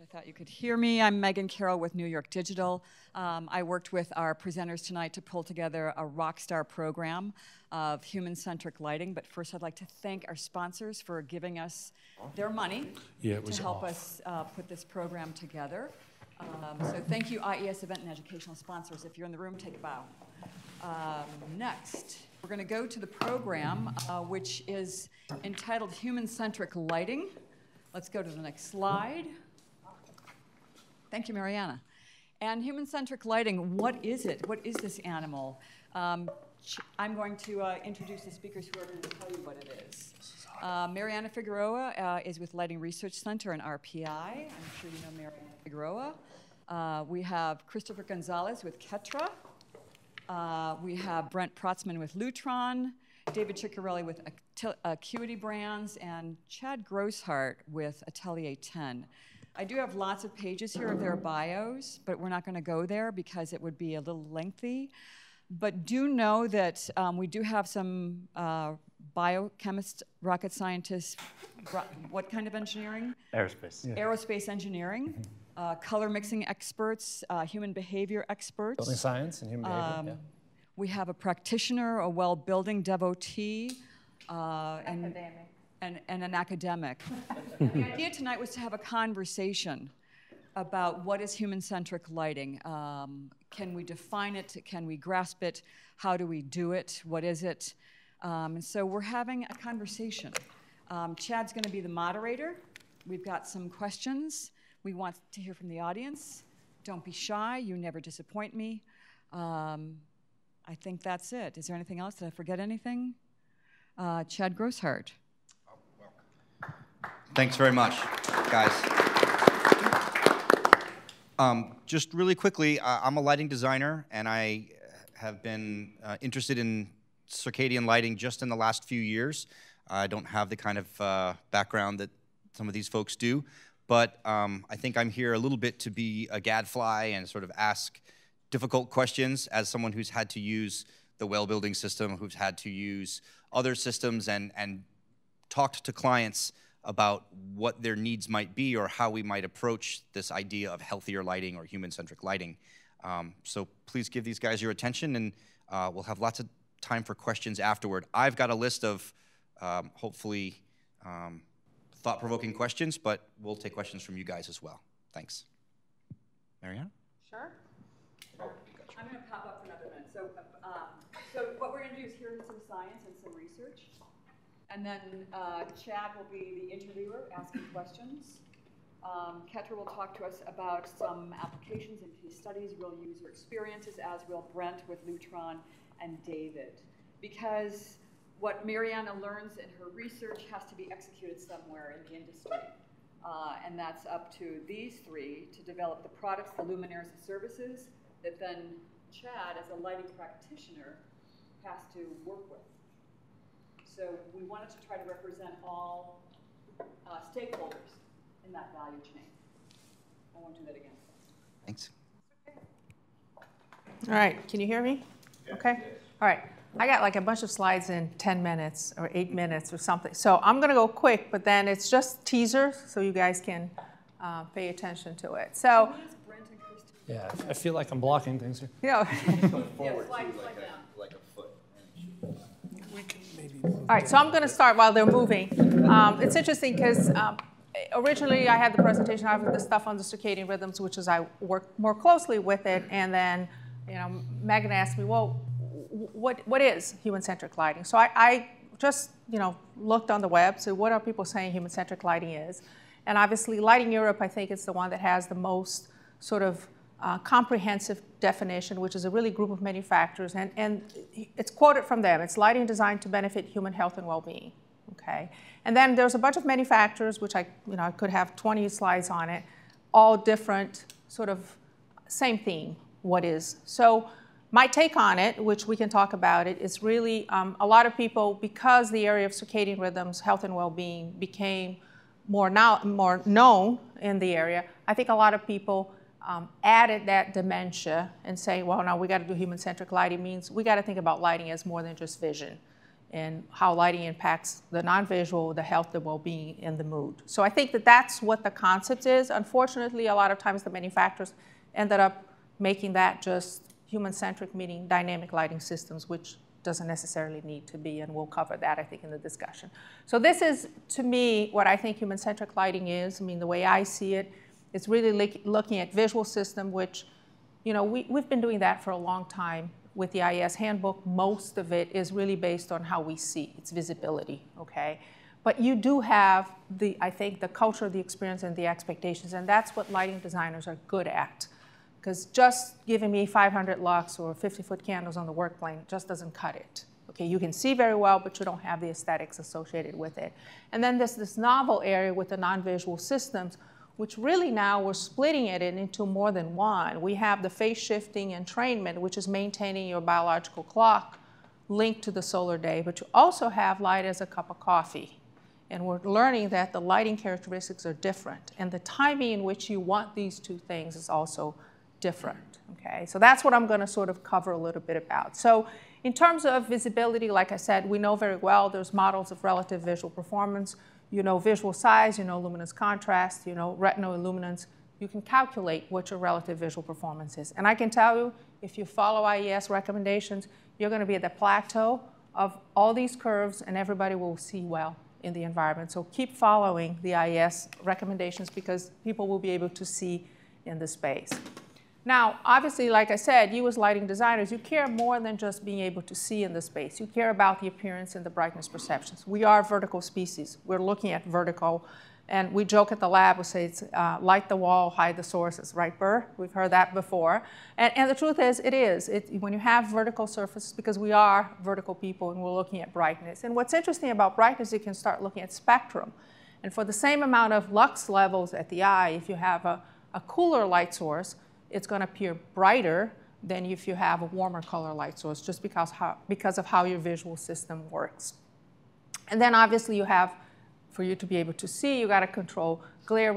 I thought you could hear me. I'm Megan Carroll with New York Digital. I worked with our presenters tonight to pull together a rockstar program of human-centric lighting. But first, I'd like to thank our sponsors for giving us their money to help us put this program together. So thank you, IES Event and Educational Sponsors. If you're in the room, take a bow. Next, we're going to go to the program, which is entitled Human-Centric Lighting. Let's go to the next slide. Thank you, Mariana. And human-centric lighting, what is it? What is this animal? I'm going to introduce the speakers who are going to tell you what it is. Mariana Figueiro is with Lighting Research Center and RPI. I'm sure you know Mariana Figueiro. We have Christopher Gonzalez with Ketra. We have Brent Protzman with Lutron, David Ciccarelli with Acuity Brands, and Chad Grosshart with Atelier 10. I do have lots of pages here of their bios, but we're not going to go there because it would be a little lengthy. But do know that we do have some biochemists, rocket scientists, what kind of engineering? Aerospace. Yeah. Aerospace engineering, color mixing experts, human behavior experts. Building science and human behavior, yeah. We have a practitioner, a well-building devotee, and an academic. The idea tonight was to have a conversation about what is human-centric lighting. Can we define it? Can we grasp it? How do we do it? What is it? So we're having a conversation. Chad's going to be the moderator. We've got some questions. We want to hear from the audience. Don't be shy. You never disappoint me. I think that's it. Is there anything else? Did I forget anything? Chad Grosshart. Oh, welcome. Thanks very much, guys. Just really quickly, I'm a lighting designer, and I have been interested in circadian lighting just in the last few years. I don't have the kind of background that some of these folks do, but I think I'm here a little bit to be a gadfly and sort of ask difficult questions as someone who's had to use the well building system, who's had to use other systems and talked to clients about what their needs might be or how we might approach this idea of healthier lighting or human-centric lighting. So please give these guys your attention, and we'll have lots of time for questions afterward. I've got a list of hopefully thought-provoking questions, but we'll take questions from you guys as well. Thanks. Mariana? Sure. I'm going to pop up for another minute. So what we're going to do is hear some science and some research. And then Chad will be the interviewer asking questions. Ketra will talk to us about some applications and case studies. We'll use your experiences, as will Brent with Lutron and David. Because what Mariana learns in her research has to be executed somewhere in the industry. And that's up to these three to develop the products, the luminaires, the services that then Chad, as a lighting practitioner, has to work with. So we wanted to try to represent all stakeholders in that value chain. I won't do that again. Thanks. Okay. All right, can you hear me? Yeah. Okay. All right. I got like a bunch of slides in 10 minutes or 8 minutes or something. So I'm going to go quick, but then it's just teasers so you guys can pay attention to it. So. Yeah, I feel like I'm blocking things here. Yeah. Forward like a foot. We can maybe. All right, so I'm going to start while they're moving. It's interesting because originally I had the presentation, I have this stuff on the circadian rhythms, which is I work more closely with it, and then Megan asked me, well, what is human-centric lighting? So I just looked on the web, so what are people saying human-centric lighting is? And obviously Lighting Europe, I think, is the one that has the most sort of comprehensive definition, which is a really group of manufacturers, and it's quoted from them. It's lighting designed to benefit human health and well-being. Okay, and then there's a bunch of manufacturers, which I could have 20 slides on it, all different, sort of same theme. What is? So my take on it, which we can talk about it, is really a lot of people, because the area of circadian rhythms, health and well-being became more known in the area. I think a lot of people added that dementia and say, well, now we got to do human-centric lighting means we got to think about lighting as more than just vision. and how lighting impacts the non-visual, the health, the well-being, and the mood. So I think that that's what the concept is. Unfortunately, a lot of times the manufacturers ended up making that just human-centric, meaning dynamic lighting systems, which doesn't necessarily need to be, and we'll cover that, I think, in the discussion. So this is, to me, what I think human-centric lighting is. I mean, the way I see it, it's really looking at visual system, which, you know, we've been doing that for a long time. With the IES handbook, most of it is really based on how we see. It's visibility, okay? But you do have, I think, the culture, the experience, and the expectations, and that's what lighting designers are good at. Because just giving me 500 lux or 50-foot candles on the work plane just doesn't cut it. Okay, you can see very well, but you don't have the aesthetics associated with it. And then there's this novel area with the non-visual systems, which really now we're splitting it into more than one. We have the phase shifting entrainment, which is maintaining your biological clock linked to the solar day, but you also have light as a cup of coffee. And we're learning that the lighting characteristics are different, and the timing in which you want these two things is also different, okay? So that's what I'm gonna sort of cover a little bit about. So in terms of visibility, like I said, we know very well there's models of relative visual performance. You know visual size, you know luminance contrast, you know retinal illuminance. You can calculate what your relative visual performance is. And I can tell you, if you follow IES recommendations, you're going to be at the plateau of all these curves, and everybody will see well in the environment. So keep following the IES recommendations, because people will be able to see in the space. Now, obviously, like I said, you as lighting designers, you care more than just being able to see in the space. You care about the appearance and the brightness perceptions. We are vertical species. We're looking at vertical, and we joke at the lab, we say it's light the wall, hide the sources, right, Burr? We've heard that before. And the truth is, it is. When you have vertical surfaces, because we are vertical people and we're looking at brightness. And what's interesting about brightness, you can start looking at spectrum. And for the same amount of lux levels at the eye, if you have a cooler light source, it's going to appear brighter than if you have a warmer color light source, just because of how your visual system works. And then obviously you have, for you to be able to see, you got to control glare,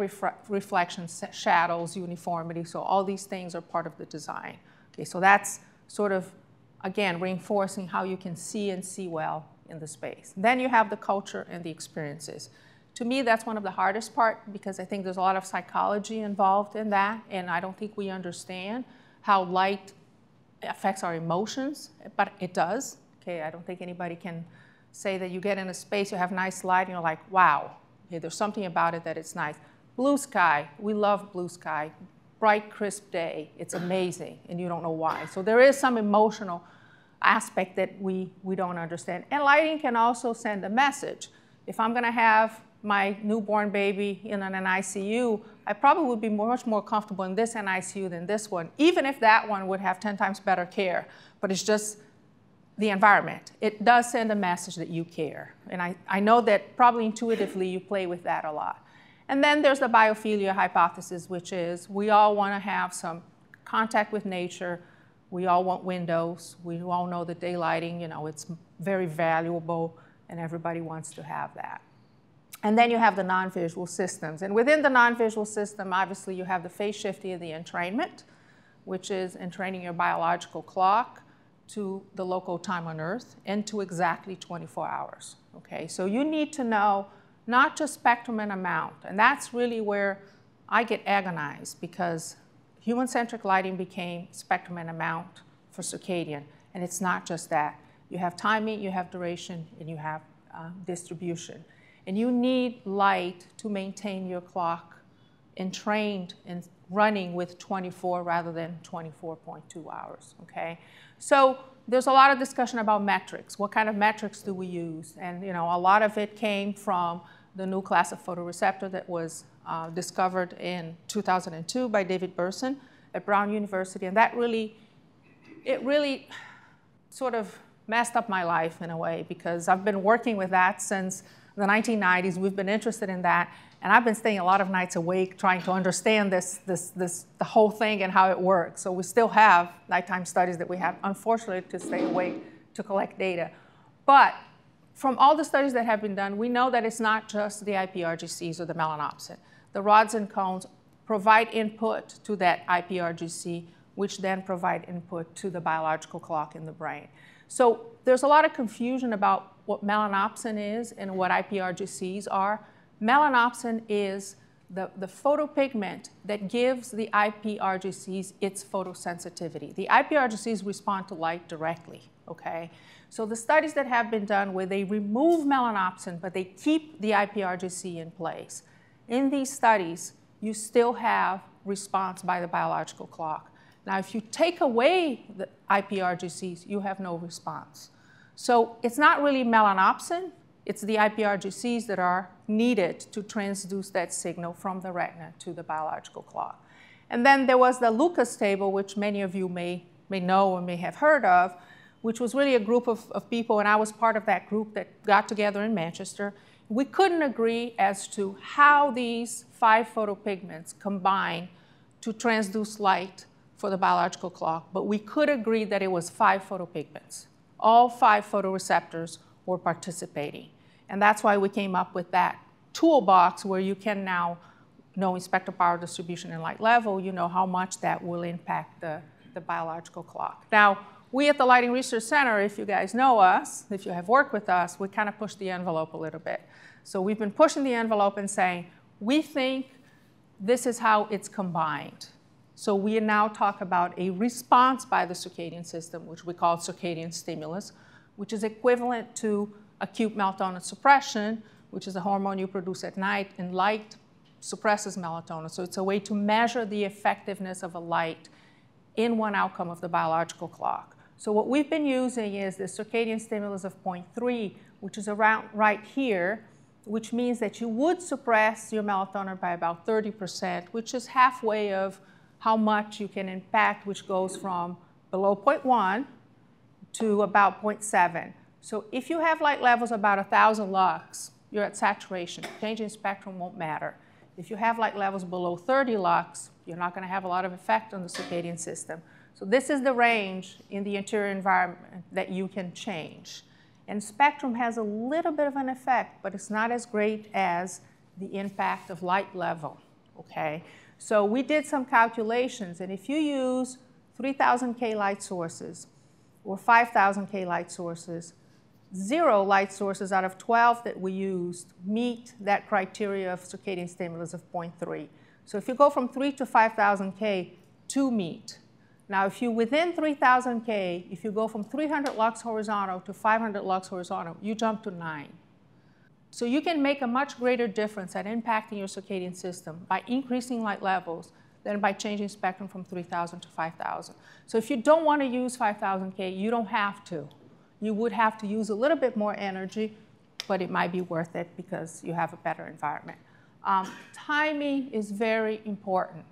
reflections, shadows, uniformity. So all these things are part of the design. Okay, so that's sort of, again, reinforcing how you can see and see well in the space. Then you have the culture and the experiences. To me, that's one of the hardest part, because I think there's a lot of psychology involved in that, and I don't think we understand how light affects our emotions, but it does. Okay, I don't think anybody can say that you get in a space, you have nice light, and you're like, wow, okay, there's something about it that it's nice. Blue sky, we love blue sky. Bright, crisp day, it's amazing, and you don't know why. So there is some emotional aspect that we don't understand. And lighting can also send a message. If I'm gonna have my newborn baby in an ICU, I probably would be much more comfortable in this NICU than this one, even if that one would have 10 times better care. But it's just the environment. It does send a message that you care. And I know that probably intuitively you play with that a lot. And then there's the biophilia hypothesis, which is we all want to have some contact with nature. We all want windows. We all know that daylighting, you know, it's very valuable, and everybody wants to have that. And then you have the non-visual systems. And within the non-visual system, obviously, you have the phase shifting of the entrainment, which is entraining your biological clock to the local time on Earth and to exactly 24 hours. Okay, so you need to know not just spectrum and amount. And that's really where I get agonized, because human-centric lighting became spectrum and amount for circadian. And it's not just that. You have timing, you have duration, and you have distribution. And you need light to maintain your clock entrained and running with 24 rather than 24.2 hours, okay? So there's a lot of discussion about metrics. What kind of metrics do we use? And you know, a lot of it came from the new class of photoreceptor that was discovered in 2002 by David Burson at Brown University. And that really, it really sort of messed up my life in a way, because I've been working with that since the 1990s. We've been interested in that, and I've been staying a lot of nights awake trying to understand the whole thing and how it works. So we still have nighttime studies that we have, unfortunately, to stay awake to collect data. But from all the studies that have been done, we know that it's not just the IPRGCs or the melanopsin. The rods and cones provide input to that IPRGC, which then provide input to the biological clock in the brain. So there's a lot of confusion about what melanopsin is and what IPRGCs are. Melanopsin is the photopigment that gives the IPRGCs its photosensitivity. The IPRGCs respond to light directly, okay? So the studies that have been done where they remove melanopsin, but they keep the IPRGC in place, in these studies, you still have response by the biological clock. Now, if you take away the IPRGCs, you have no response. So it's not really melanopsin, it's the IPRGCs that are needed to transduce that signal from the retina to the biological clock. And then there was the Lucas table, which many of you may know or may have heard of, which was really a group of people, and I was part of that group that got together in Manchester. We couldn't agree as to how these 5 photopigments combine to transduce light for the biological clock, but we could agree that it was 5 photopigments. All 5 photoreceptors were participating. And that's why we came up with that toolbox where you can now, knowing spectral power distribution and light level, you know how much that will impact the biological clock. Now, we at the Lighting Research Center, if you guys know us, if you have worked with us, we kind of push the envelope a little bit. So we've been pushing the envelope and saying, we think this is how it's combined. So we now talk about a response by the circadian system, which we call circadian stimulus, which is equivalent to acute melatonin suppression, which is a hormone you produce at night, and light suppresses melatonin. So it's a way to measure the effectiveness of a light in one outcome of the biological clock. So what we've been using is the circadian stimulus of 0.3, which is around right here, which means that you would suppress your melatonin by about 30%, which is halfway of how much you can impact, which goes from below 0.1 to about 0.7. So if you have light levels about 1,000 lux, you're at saturation. Changing spectrum won't matter. If you have light levels below 30 lux, you're not going to have a lot of effect on the circadian system. So this is the range in the interior environment that you can change. And spectrum has a little bit of an effect, but it's not as great as the impact of light level, okay? So we did some calculations, and if you use 3,000 K light sources or 5,000 K light sources, 0 light sources out of 12 that we used meet that criteria of circadian stimulus of 0.3. So if you go from 3 to 5,000 K, 2 meet. Now, if you're within 3,000 K, if you go from 300 lux horizontal to 500 lux horizontal, you jump to 9. So you can make a much greater difference at impacting your circadian system by increasing light levels than by changing spectrum from 3,000 to 5,000. So if you don't want to use 5,000 K, you don't have to. You would have to use a little bit more energy, but it might be worth it because you have a better environment. Timing is very important.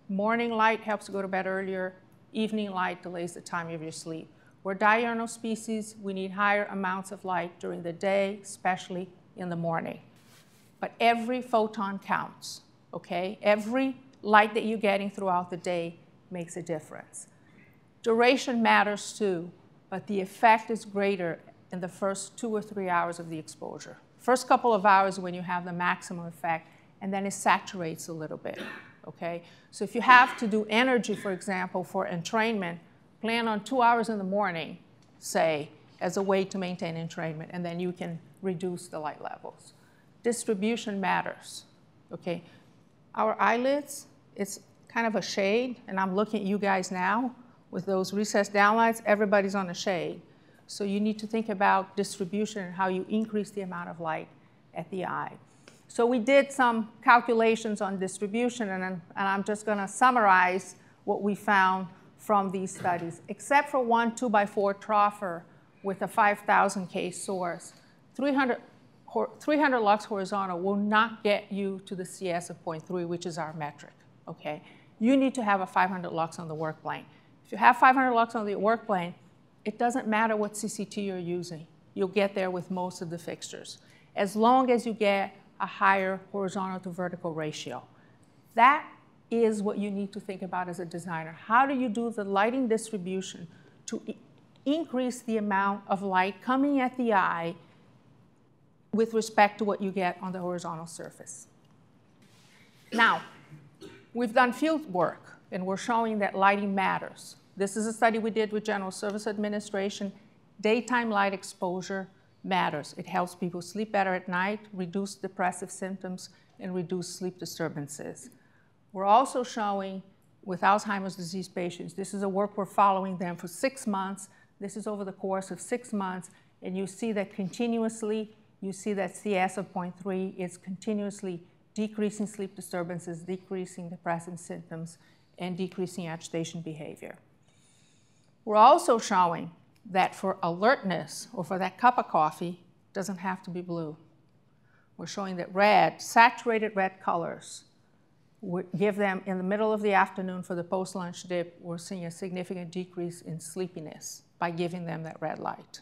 Morning light helps you go to bed earlier. Evening light delays the time of your sleep. We're diurnal species. We need higher amounts of light during the day, especially in the morning. But every photon counts, okay? Every light that you're getting throughout the day makes a difference. Duration matters too, but the effect is greater in the first 2 or 3 hours of the exposure. First couple of hours when you have the maximum effect, and then it saturates a little bit, okay? So if you have to do energy, for example, for entrainment, plan on 2 hours in the morning, say, as a way to maintain entrainment, and then you can reduce the light levels. Distribution matters, okay? Our eyelids, it's kind of a shade, and I'm looking at you guys now with those recessed downlights, everybody's on a shade. So you need to think about distribution and how you increase the amount of light at the eye. So we did some calculations on distribution, and I'm just going to summarize what we found from these studies. Except for one 2x4 troffer with a 5,000 K source, 300 lux horizontal will not get you to the CS of 0.3, which is our metric, okay? You need to have a 500 lux on the work plane. If you have 500 lux on the work plane, it doesn't matter what CCT you're using. You'll get there with most of the fixtures, as long as you get a higher horizontal to vertical ratio. That is what you need to think about as a designer. How do you do the lighting distribution to increase the amount of light coming at the eye with respect to what you get on the horizontal surface? Now, we've done field work, and we're showing that lighting matters. This is a study we did with General Service Administration daytime light exposure matters. It helps people sleep better at night, reduce depressive symptoms, and reduce sleep disturbances. We're also showing with Alzheimer's disease patients, this is a work we're following them for 6 months. This is over the course of 6 months, and you see that continuously, you see that CS of 0.3 is continuously decreasing sleep disturbances, decreasing depressive symptoms, and decreasing agitation behavior. We're also showing that for alertness, or for that cup of coffee, doesn't have to be blue. We're showing that red, saturated red colors, give them in the middle of the afternoon for the post-lunch dip, we're seeing a significant decrease in sleepiness by giving them that red light.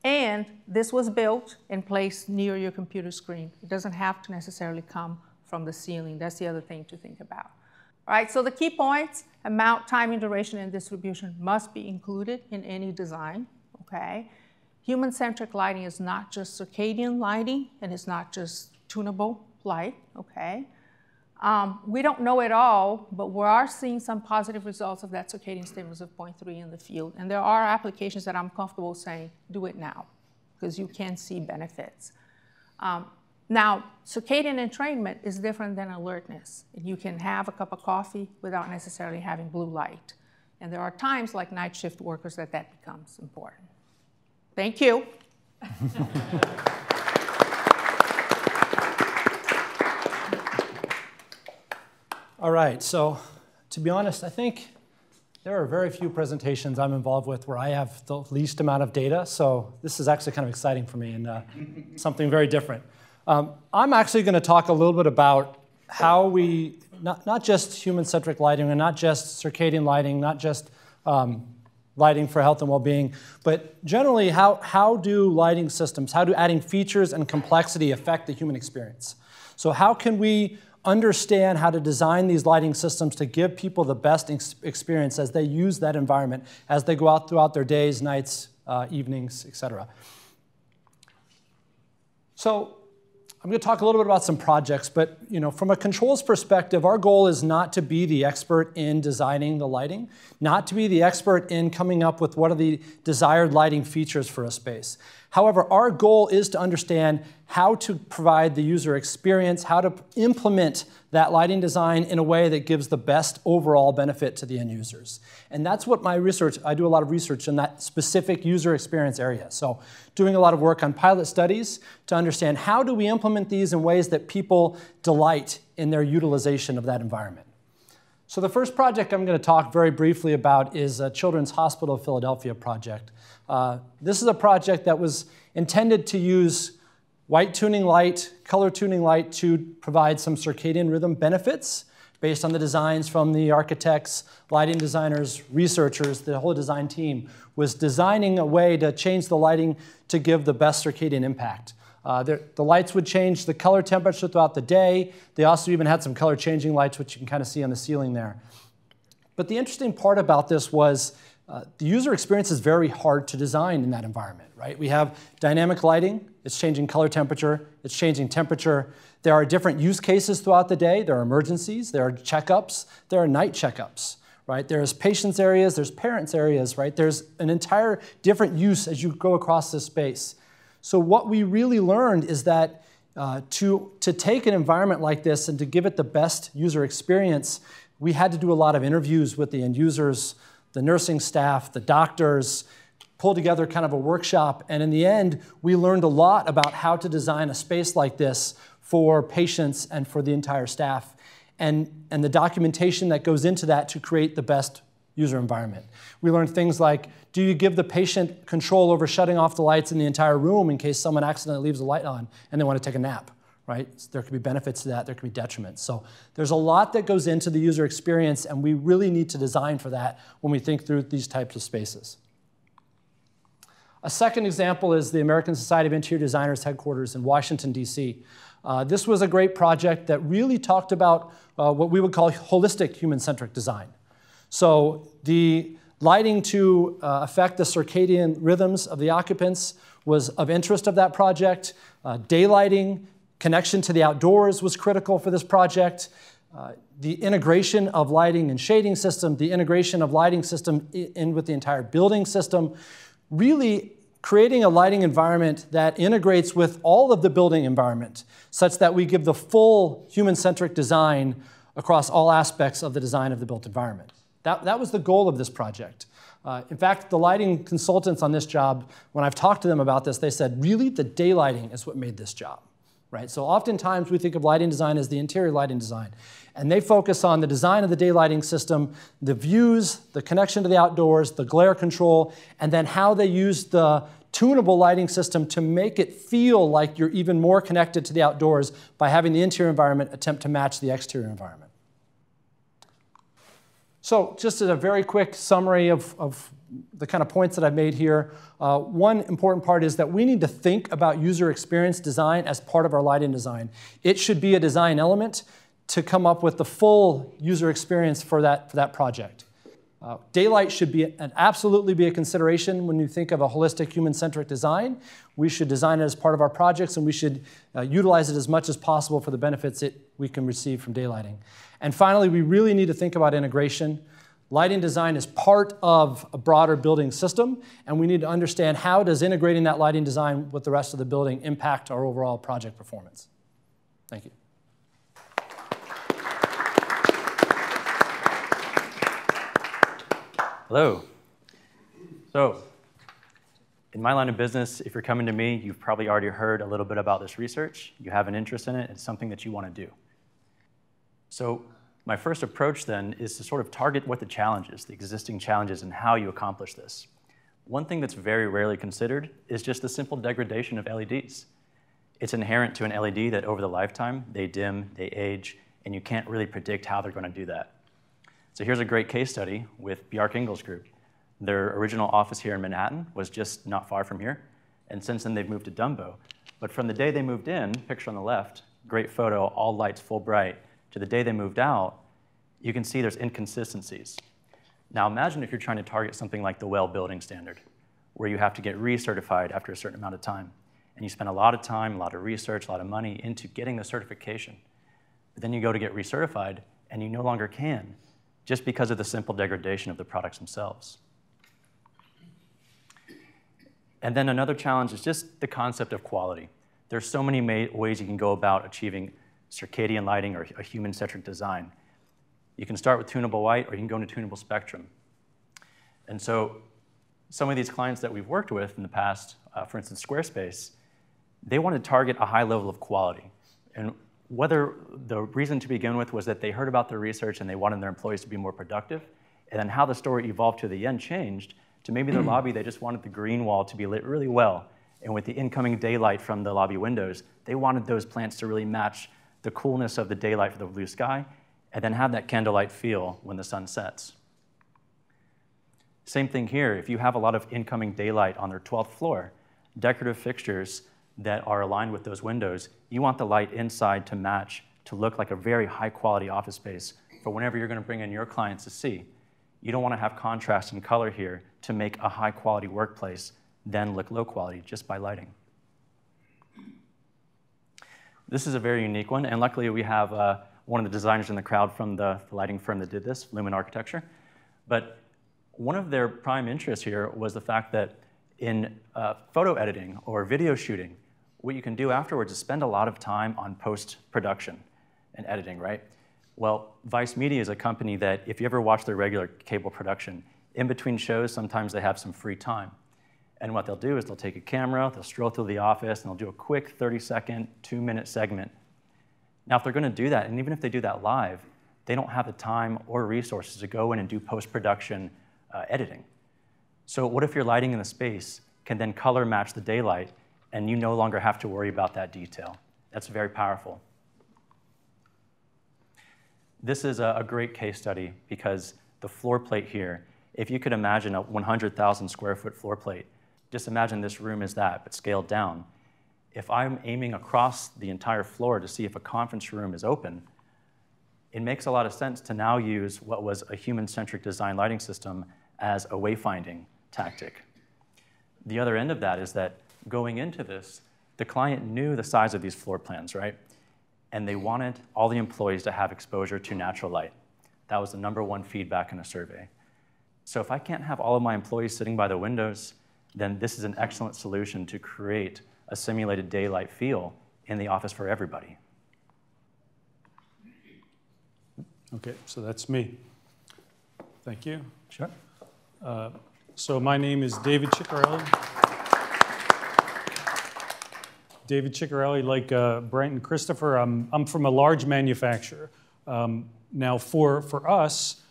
And this was built and placed near your computer screen. It doesn't have to necessarily come from the ceiling. That's the other thing to think about. All right, so the key points, amount, timing, duration, and distribution must be included in any design, okay? Human-centric lighting is not just circadian lighting, and it's not just tunable light, okay? We don't know it all, but we are seeing some positive results of that circadian stimulus of 0.3 in the field. And there are applications that I'm comfortable saying, do it now, because you can see benefits. Now, circadian entrainment is different than alertness. You can have a cup of coffee without necessarily having blue light. And there are times, like night shift workers, that becomes important. Thank you. All right, so to be honest, I think there are very few presentations I'm involved with where I have the least amount of data, so this is actually kind of exciting for me and something very different. I'm actually going to talk a little bit about how we, not just human-centric lighting and not just circadian lighting, not just lighting for health and well-being, but generally how do lighting systems, how do adding features and complexity affect the human experience? So how can we understand how to design these lighting systems to give people the best experience as they use that environment, as they go out throughout their days, nights, evenings, et cetera. So I'm going to talk a little bit about some projects, but from a controls perspective, our goal is not to be the expert in designing the lighting, not to be the expert in coming up with what are the desired lighting features for a space. However, our goal is to understand how to provide the user experience, how to implement that lighting design in a way that gives the best overall benefit to the end users. And that's what my research, I do a lot of research in that specific user experience area. So doing a lot of work on pilot studies to understand how do we implement these in ways that people delight in their utilization of that environment. So the first project I'm going to talk very briefly about is a Children's Hospital of Philadelphia project. This is a project that was intended to use white tuning light, color tuning light to provide some circadian rhythm benefits based on the designs from the architects, lighting designers, researchers. The whole design team was designing a way to change the lighting to give the best circadian impact. The lights would change the color temperature throughout the day. They also even had some color changing lights, which you can kind of see on the ceiling there. But the interesting part about this was the user experience is very hard to design in that environment, right? We have dynamic lighting. It's changing color temperature. It's changing temperature. There are different use cases throughout the day. There are emergencies. There are checkups. There are night checkups, right? There's patients areas. There's parents areas, right? There's an entire different use as you go across this space. So what we really learned is that to take an environment like this and to give it the best user experience, we had to do a lot of interviews with the end users, the nursing staff, the doctors, pull together kind of a workshop. And in the end, we learned a lot about how to design a space like this for patients and for the entire staff, and the documentation that goes into that to create the best user environment. We learned things like, do you give the patient control over shutting off the lights in the entire room in case someone accidentally leaves the light on and they want to take a nap, right? So there could be benefits to that, there could be detriments. So there's a lot that goes into the user experience, and we really need to design for that when we think through these types of spaces. A second example is the American Society of Interior Designers headquarters in Washington, D.C. This was a great project that really talked about what we would call holistic human-centric design. So the lighting to affect the circadian rhythms of the occupants was of interest of that project. Daylighting, connection to the outdoors was critical for this project. The integration of lighting and shading system, the integration of lighting system in with the entire building system really creating a lighting environment that integrates with all of the building environment, such that we give the full human-centric design across all aspects of the design of the built environment. That was the goal of this project. In fact, the lighting consultants on this job, when I've talked to them about this, they said, really, the daylighting is what made this job, right? So oftentimes we think of lighting design as the interior lighting design, and they focus on the design of the daylighting system, the views, the connection to the outdoors, the glare control, and then how they use the tunable lighting system to make it feel like you're even more connected to the outdoors by having the interior environment attempt to match the exterior environment. So just as a very quick summary of the kind of points that I've made here, one important part is that we need to think about user experience design as part of our lighting design. It should be a design element to come up with the full user experience for that project. Daylight should absolutely be a consideration when you think of a holistic human-centric design. We should design it as part of our projects, and we should utilize it as much as possible for the benefits we can receive from daylighting. And finally, we really need to think about integration. Lighting design is part of a broader building system, and we need to understand how does integrating that lighting design with the rest of the building impact our overall project performance. Thank you. Hello. So, in my line of business, if you're coming to me, you've probably already heard a little bit about this research. You have an interest in it. It's something that you want to do. So, my first approach then is to sort of target what the challenge is, the existing challenges, and how you accomplish this. One thing that's very rarely considered is just the simple degradation of LEDs. It's inherent to an LED that over the lifetime, they dim, they age, and you can't really predict how they're going to do that. So here's a great case study with Bjarke Ingels Group. Their original office here in Manhattan was just not far from here, and since then they've moved to Dumbo. But from the day they moved in, picture on the left, great photo, all lights full bright, to the day they moved out, you can see there's inconsistencies. Now imagine if you're trying to target something like the WELL building standard, where you have to get recertified after a certain amount of time. And you spend a lot of time, a lot of research, a lot of money into getting the certification. But then you go to get recertified, and you no longer can, just because of the simple degradation of the products themselves. And then another challenge is just the concept of quality. There's so many ways you can go about achieving circadian lighting or a human-centric design. You can start with tunable white, or you can go into tunable spectrum. And so some of these clients that we've worked with in the past, for instance, Squarespace, they want to target a high level of quality. And whether the reason to begin with was that they heard about the research and they wanted their employees to be more productive, and then how the story evolved to the end changed to maybe their lobby, they just wanted the green wall to be lit really well. And with the incoming daylight from the lobby windows, they wanted those plants to really match the coolness of the daylight for the blue sky, and then have that candlelight feel when the sun sets. Same thing here. If you have a lot of incoming daylight on their 12th floor, decorative fixtures that are aligned with those windows, you want the light inside to match, to look like a very high quality office space for whenever you're going to bring in your clients to see. You don't want to have contrast and color here to make a high quality workplace then look low quality just by lighting. This is a very unique one, and luckily we have one of the designers in the crowd from the lighting firm that did this, Lumen Architecture. But one of their prime interests here was the fact that in photo editing or video shooting, what you can do afterwards is spend a lot of time on post-production and editing, right? Well, Vice Media is a company that if you ever watch their regular cable production, in between shows, sometimes they have some free time. And what they'll do is they'll take a camera, they'll stroll through the office, and they'll do a quick 30-second, 2-minute segment. Now, if they're going to do that, and even if they do that live, they don't have the time or resources to go in and do post-production editing. So what if your lighting in the space can then color match the daylight, and you no longer have to worry about that detail? That's very powerful. This is a great case study because the floor plate here, if you could imagine a 100,000 square foot floor plate, just imagine this room is that, but scaled down. If I'm aiming across the entire floor to see if a conference room is open, it makes a lot of sense to now use what was a human-centric design lighting system as a wayfinding tactic. The other end of that is that going into this, the client knew the size of these floor plans, right? And they wanted all the employees to have exposure to natural light. That was the #1 feedback in a survey. So if I can't have all of my employees sitting by the windows, then this is an excellent solution to create a simulated daylight feel in the office for everybody. Okay, so that's me. Thank you. Sure. So my name is David Ciccarelli. David Ciccarelli, like Brent and Christopher, I'm from a large manufacturer. Now for us,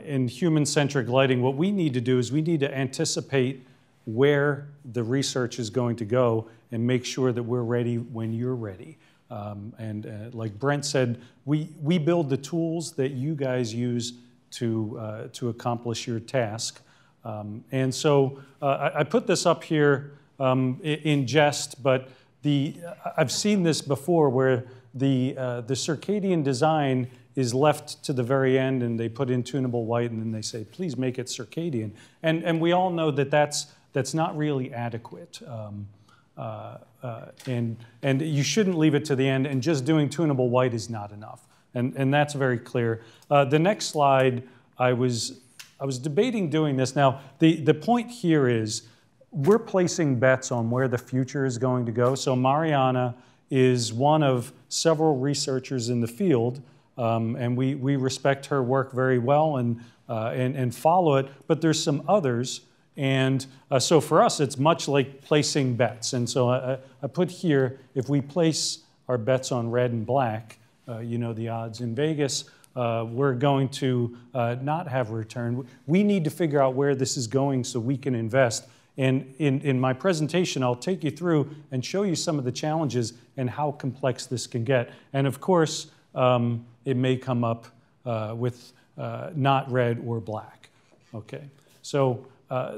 in human-centric lighting, what we need to do is we need to anticipate where the research is going to go and make sure that we're ready when you're ready. Like Brent said, we build the tools that you guys use to accomplish your task. And so I put this up here in jest, but I've seen this before where the circadian design is left to the very end, and they put in tunable white, and then they say, please make it circadian. And we all know that that's not really adequate. And you shouldn't leave it to the end, and just doing tunable white is not enough. And that's very clear. The next slide, I was debating doing this. Now, the point here is we're placing bets on where the future is going to go. So Mariana is one of several researchers in the field, and we respect her work very well and follow it, but there's some others. And so for us, it's much like placing bets. And so I put here, if we place our bets on red and black, you know the odds in Vegas, we're going to not have a return. We need to figure out where this is going so we can invest. And in my presentation, I'll take you through and show you some of the challenges and how complex this can get. And of course, it may come up with not red or black. Okay, so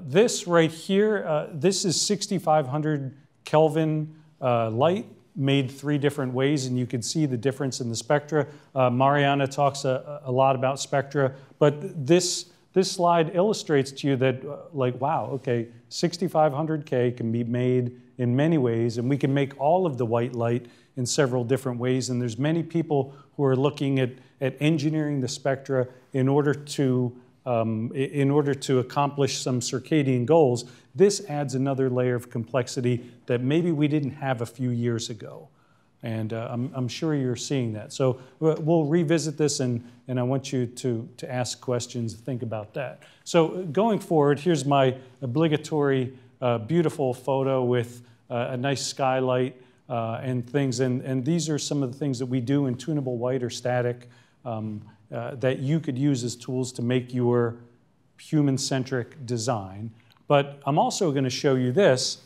this right here, this is 6,500 Kelvin light made 3 different ways, and you can see the difference in the spectra. Mariana talks a lot about spectra, but this slide illustrates to you that, like, wow, okay, 6,500K can be made in many ways, and we can make all of the white light in several different ways, and there's many people who are looking at engineering the spectra in order to accomplish some circadian goals. This adds another layer of complexity that maybe we didn't have a few years ago. And I'm sure you're seeing that. So we'll revisit this, and I want you to ask questions, think about that. So going forward, here's my obligatory beautiful photo with a nice skylight and things. And these are some of the things that we do in tunable white or static that you could use as tools to make your human-centric design. But I'm also going to show you this.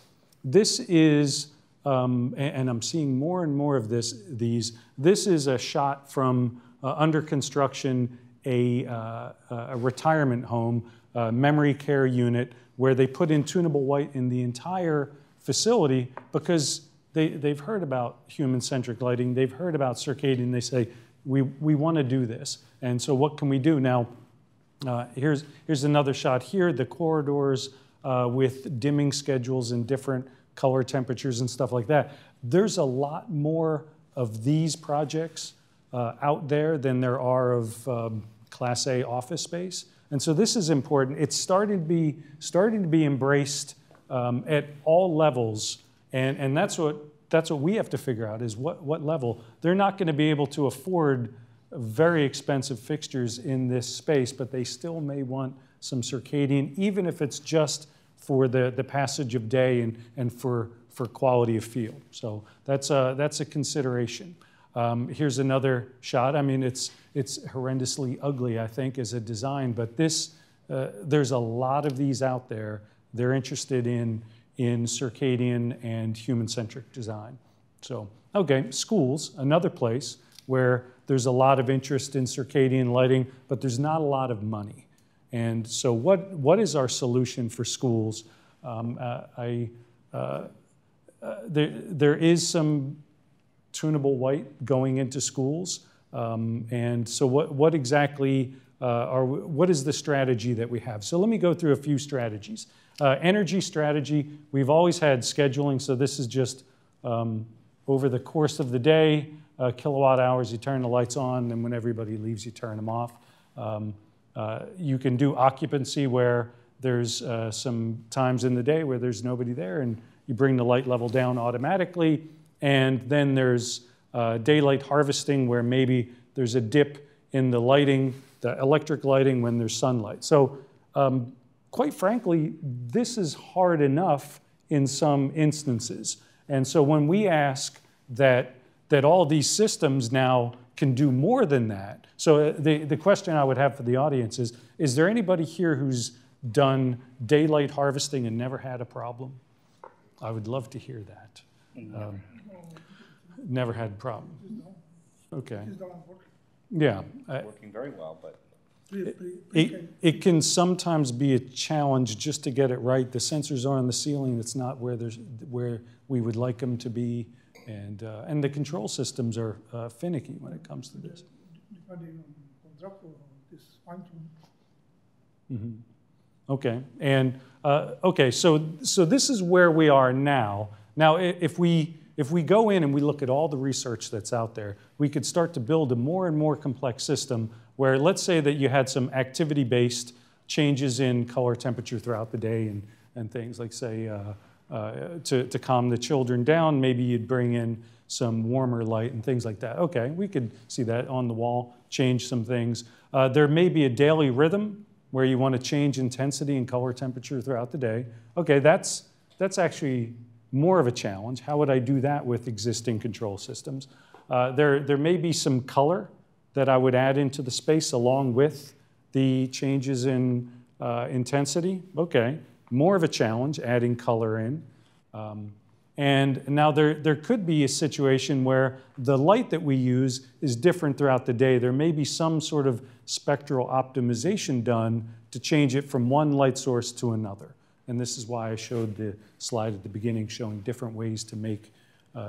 This is, and I'm seeing more and more of these. This is a shot from under construction, a retirement home, memory care unit, where they put in tunable white in the entire facility because they've heard about human-centric lighting. They've heard about circadian. They say, we want to do this. And so what can we do? Now, here's another shot here, the corridors with dimming schedules and different color temperatures and stuff like that. There's a lot more of these projects out there than there are of Class A office space. And so this is important. It's starting to be embraced at all levels, and that's what we have to figure out is what level. They're not going to be able to afford very expensive fixtures in this space, but they still may want some circadian, even if it's just for the passage of day and for quality of feel. So that's a consideration. Here's another shot. I mean, it's horrendously ugly, I think, as a design, but there's a lot of these out there. They're interested in circadian and human-centric design. So, okay, schools, another place where there's a lot of interest in circadian lighting, but there's not a lot of money. And so what is our solution for schools? There is some tunable white going into schools. And so what exactly what is the strategy that we have? So let me go through a few strategies. Energy strategy, we've always had scheduling, so this is just over the course of the day, kilowatt hours, you turn the lights on, and when everybody leaves, you turn them off. You can do occupancy where there's some times in the day where there's nobody there, and you bring the light level down automatically. And then there's daylight harvesting, where maybe there's a dip in the lighting, the electric lighting, when there's sunlight. So quite frankly, this is hard enough in some instances. And so when we ask that all these systems now can do more than that, so the question I would have for the audience is there anybody here who's done daylight harvesting and never had a problem? I would love to hear that. Never had a problem. Okay. Yeah. Working very well, but it can sometimes be a challenge just to get it right. The sensors are on the ceiling. It's not where we would like them to be, and the control systems are finicky when it comes to this. Depending on contractor, this fine-tune. Mm-hmm. Okay, and okay, so this is where we are now. Now, if we go in and we look at all the research that's out there, we could start to build a more and more complex system where, let's say that you had some activity-based changes in color temperature throughout the day and things like, say, to calm the children down, maybe you'd bring in some warmer light and things like that. Okay, we could see that on the wall, change some things. There may be a daily rhythm where you want to change intensity and color temperature throughout the day. Okay, that's actually more of a challenge. How would I do that with existing control systems? There may be some color that I would add into the space along with the changes in intensity. Okay, more of a challenge, adding color in. And now there could be a situation where the light that we use is different throughout the day. There may be some sort of spectral optimization done to change it from one light source to another. And this is why I showed the slide at the beginning showing different ways to make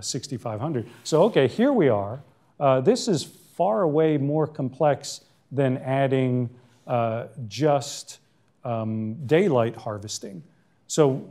6500. So okay, here we are. This is far away more complex than adding just daylight harvesting. So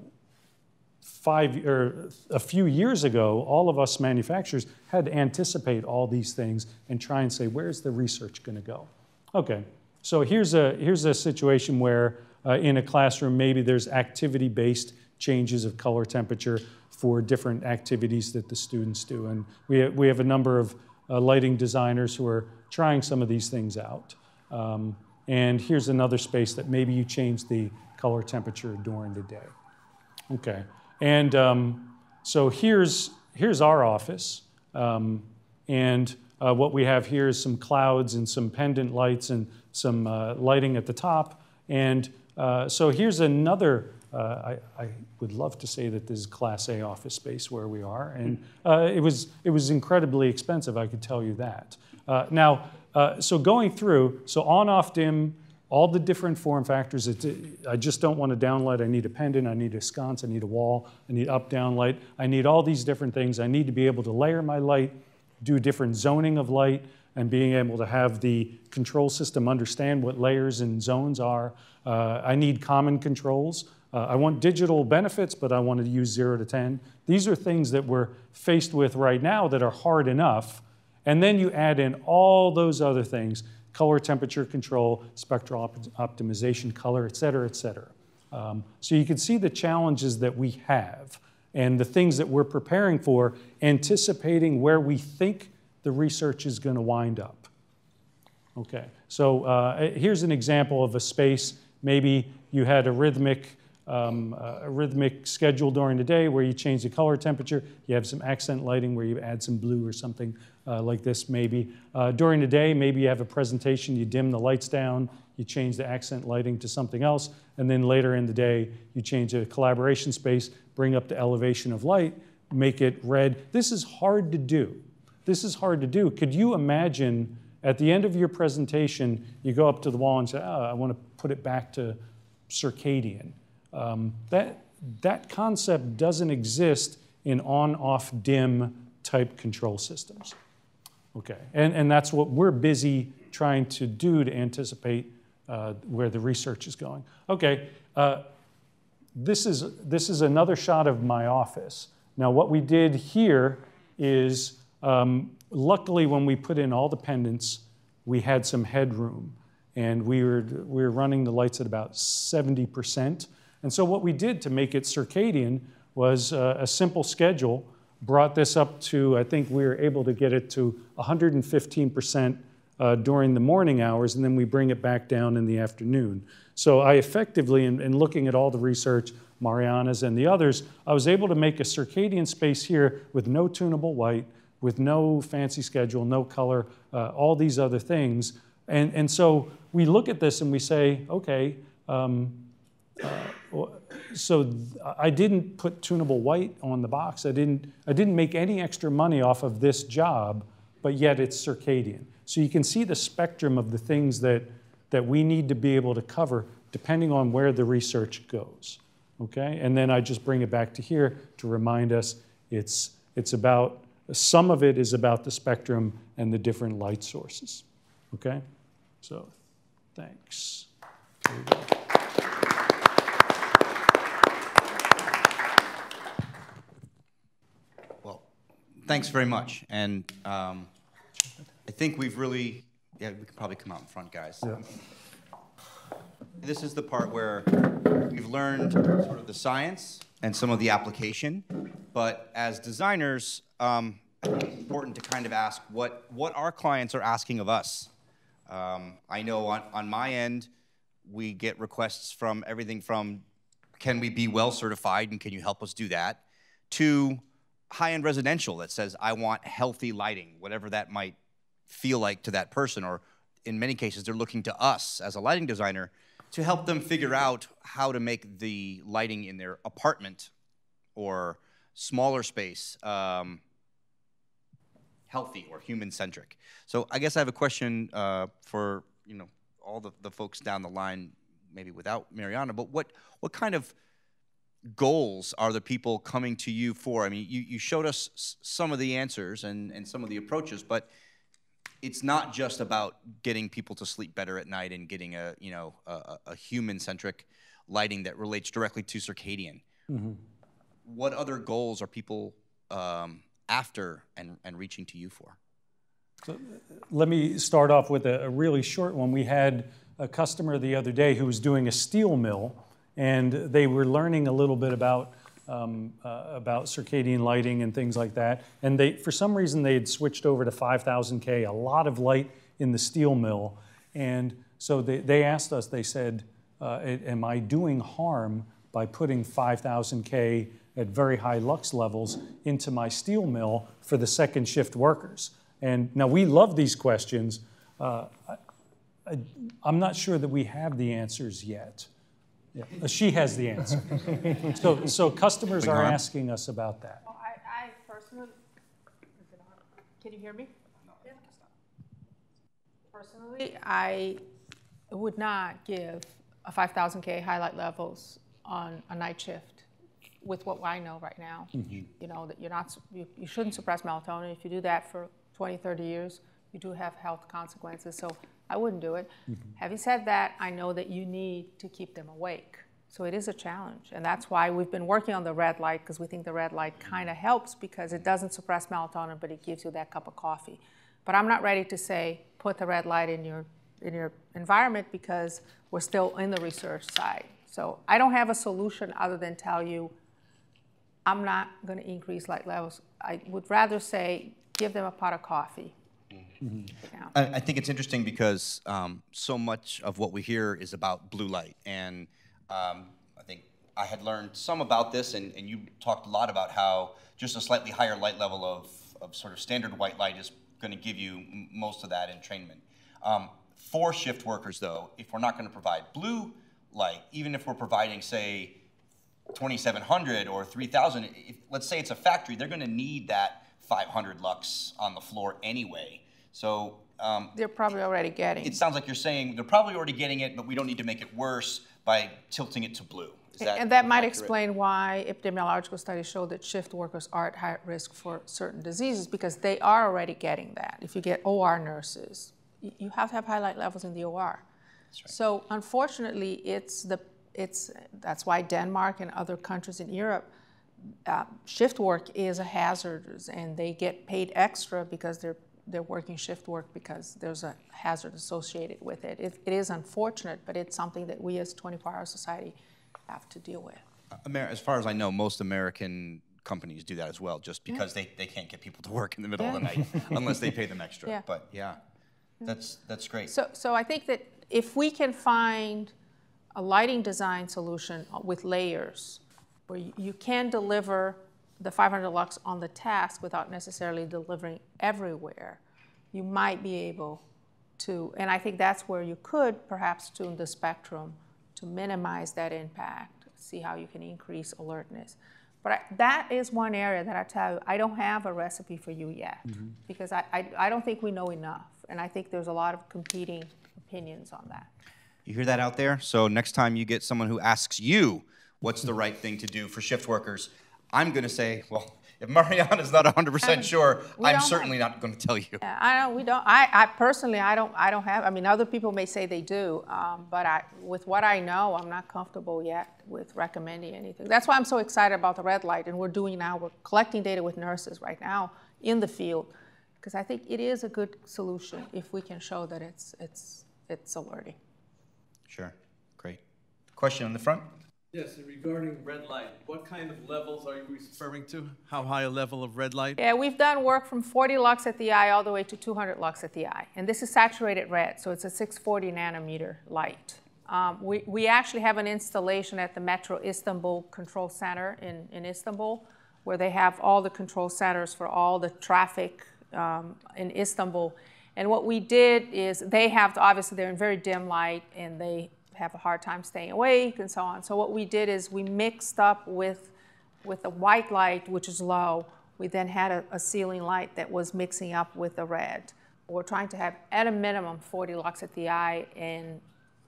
a few years ago, all of us manufacturers had to anticipate all these things and try and say, where's the research going to go? Okay, so here's a situation where in a classroom, maybe there's activity-based changes of color temperature for different activities that the students do. And we have a number of lighting designers who are trying some of these things out. And here's another space that maybe you change the color temperature during the day. Okay, and so here's our office. And what we have here is some clouds and some pendant lights and some lighting at the top. And so here's another, I would love to say that this is Class A office space where we are. And it was incredibly expensive, I could tell you that. Now, so going through, so on-off dim, all the different form factors. I just don't want a downlight. I need a pendant. I need a sconce. I need a wall. I need up-down light. I need all these different things. I need to be able to layer my light, do different zoning of light, and being able to have the control system understand what layers and zones are. I need common controls. I want digital benefits, but I want to use 0 to 10. These are things that we're faced with right now that are hard enough. And then you add in all those other things: color temperature control, spectral optimization, color, et cetera, et cetera. So you can see the challenges that we have and the things that we're preparing for, anticipating where we think the research is going to wind up. Okay, so here's an example of a space. Maybe you had a rhythmic schedule during the day where you change the color temperature. You have some accent lighting where you add some blue or something like this maybe. During the day, maybe you have a presentation, you dim the lights down, you change the accent lighting to something else, and then later in the day, you change a collaboration space, bring up the elevation of light, make it red. This is hard to do. This is hard to do. Could you imagine at the end of your presentation, you go up to the wall and say, oh, I want to put it back to circadian. That concept doesn't exist in on-off dim type control systems. Okay, and that's what we're busy trying to do to anticipate where the research is going. Okay, this is another shot of my office. Now what we did here is, luckily when we put in all the pendants, we had some headroom. and we were running the lights at about 70%. And so what we did to make it circadian was a simple schedule, brought this up to, I think we were able to get it to 115% during the morning hours, and then we bring it back down in the afternoon. So I effectively, in looking at all the research, Mariana's and the others, I was able to make a circadian space here with no tunable white, with no fancy schedule, no color, all these other things. And so we look at this and we say, okay, so I didn't put tunable white on the box. I didn't make any extra money off of this job, but yet it's circadian. So you can see the spectrum of the things that we need to be able to cover depending on where the research goes. Okay, and then I just bring it back to here to remind us it's about, some of it is about the spectrum and the different light sources. Okay, so thanks. There we go. Well, thanks very much. And I think we've really, yeah, we can probably come out in front, guys. Yeah. This is the part where we've learned sort of the science and some of the application, but as designers, I think it's important to kind of ask what our clients are asking of us. I know on my end, we get requests from everything from, can we be well certified and can you help us do that, to high-end residential that says, I want healthy lighting, whatever that might feel like to that person, or in many cases, they're looking to us as a lighting designer to help them figure out how to make the lighting in their apartment or smaller space healthy or human-centric. So I guess I have a question for all the folks down the line, maybe without Mariana, but what kind of goals are the people coming to you for? I mean, you showed us some of the answers and some of the approaches, but it's not just about getting people to sleep better at night and getting a human-centric lighting that relates directly to circadian. Mm-hmm. What other goals are people after and reaching to you for? So let me start off with a really short one. We had a customer the other day who was doing a steel mill, and they were learning a little bit about circadian lighting and things like that. And for some reason, they had switched over to 5,000 K, a lot of light in the steel mill. And so they asked us, they said, am I doing harm by putting 5,000 K at very high lux levels into my steel mill for the second shift workers? And now we love these questions. I'm not sure that we have the answers yet. Yeah. She has the answer. So customers are asking us about that. Well, I personally, is it on? Can you hear me? No, yeah. Personally, I would not give a 5,000 K highlight levels on a night shift with what I know right now. Mm-hmm. You know, that you shouldn't suppress melatonin. If you do that for 20, 30 years, you do have health consequences. So I wouldn't do it. Mm-hmm. Having said that, I know that you need to keep them awake. So it is a challenge. And that's why we've been working on the red light, because we think the red light kind of helps because it doesn't suppress melatonin, but it gives you that cup of coffee. But I'm not ready to say, put the red light in your environment because we're still in the research side. So I don't have a solution other than tell you, I'm not going to increase light levels. I would rather say, give them a pot of coffee. Mm-hmm. Yeah. I think it's interesting because so much of what we hear is about blue light. And I think I had learned some about this, and you talked a lot about how just a slightly higher light level of sort of standard white light is going to give you most of that entrainment. For shift workers, though, if we're not going to provide blue light, even if we're providing, say, 2,700 or 3,000, let's say it's a factory, they're going to need that 500 lux on the floor anyway. So they're probably already getting it. It sounds like you're saying they're probably already getting it, but we don't need to make it worse by tilting it to blue. And that might explain why epidemiological studies show that shift workers are at high risk for certain diseases, because they are already getting that. If you get OR nurses, you have to have highlight levels in the OR. That's right. So unfortunately, that's why Denmark and other countries in Europe, shift work is a hazard, and they get paid extra because they're working shift work because there's a hazard associated with it. It is unfortunate, but it's something that we as 24-hour society have to deal with. As far as I know, most American companies do that as well, just because they can't get people to work in the middle of the night unless they pay them extra. Yeah. But yeah, that's great. So I think that if we can find a lighting design solution with layers where you can deliver the 500 lux on the task without necessarily delivering everywhere, you might be able to, and I think that's where you could perhaps tune the spectrum to minimize that impact, see how you can increase alertness. But that is one area that I tell you, I don't have a recipe for you yet, because I don't think we know enough. And I think there's a lot of competing opinions on that. You hear that out there? So next time you get someone who asks you what's the right thing to do for shift workers, I'm going to say, well, if Mariana's not 100% sure, I'm certainly not going to tell you. Yeah, I know we don't. I personally, I don't have. I mean, other people may say they do, but with what I know, I'm not comfortable yet with recommending anything. That's why I'm so excited about the red light, and we're collecting data with nurses right now in the field, because I think it is a good solution if we can show that it's alerting. Sure, great. Question on the front? Yes, regarding red light, what kind of levels are you referring to? How high a level of red light? Yeah, we've done work from 40 lux at the eye all the way to 200 lux at the eye. And this is saturated red, so it's a 640 nanometer light. We actually have an installation at the Metro Istanbul Control Center in Istanbul, where they have all the control centers for all the traffic in Istanbul. And what we did is they have to, obviously they're in very dim light, and they have a hard time staying awake and so on. So what we did is we mixed up with the white light, which is low. We then had a ceiling light that was mixing up with the red. We're trying to have at a minimum 40 lux at the eye, and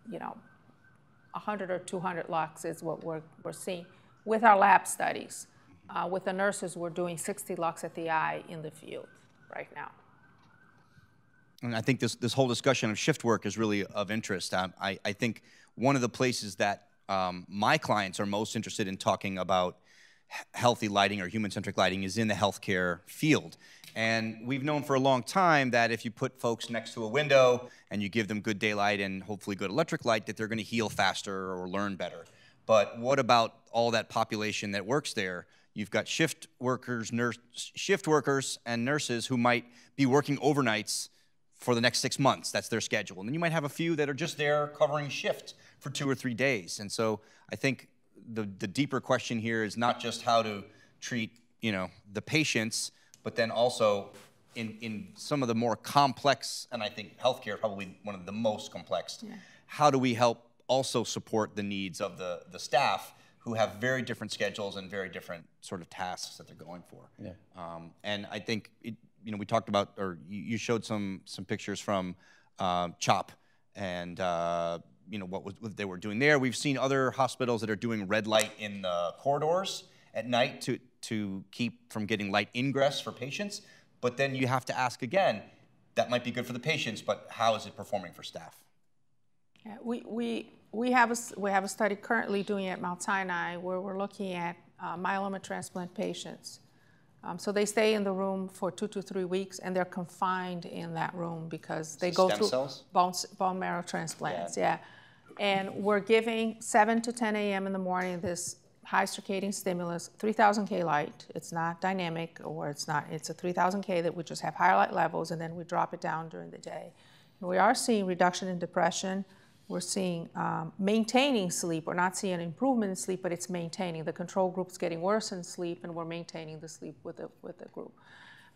100 or 200 lux is what we're seeing with our lab studies. With the nurses, we're doing 60 lux at the eye in the field right now. And I think this whole discussion of shift work is really of interest. I think one of the places that my clients are most interested in talking about healthy lighting or human-centric lighting is in the healthcare field. And we've known for a long time that if you put folks next to a window and you give them good daylight and hopefully good electric light, that they're going to heal faster or learn better. But what about all that population that works there? You've got shift workers and nurses who might be working overnights for the next 6 months. That's their schedule. And then you might have a few that are just there covering shift for 2 or 3 days. And so I think the deeper question here is not just how to treat the patients, but then also in some of the more complex, and I think healthcare is probably one of the most complex, how do we help also support the needs of the staff who have very different schedules and very different sort of tasks that they're going for. Yeah. And I think we talked about, or you showed some pictures from CHOP and what they were doing there. We've seen other hospitals that are doing red light in the corridors at night to keep from getting light ingress for patients. But then you have to ask again, that might be good for the patients, but how is it performing for staff? Yeah, we have a study currently doing at Mount Sinai where we're looking at myeloma transplant patients. So they stay in the room for 2 to 3 weeks, and they're confined in that room because they go through bone marrow transplants. Yeah. And we're giving 7 to 10 a.m. in the morning this high circadian stimulus, 3000 K light. It's not dynamic, or it's a 3000 K that we just have higher light levels, and then we drop it down during the day. And we are seeing reduction in depression. We're seeing maintaining sleep. We're not seeing an improvement in sleep, but it's maintaining. The control group's getting worse in sleep, and we're maintaining the sleep with the group.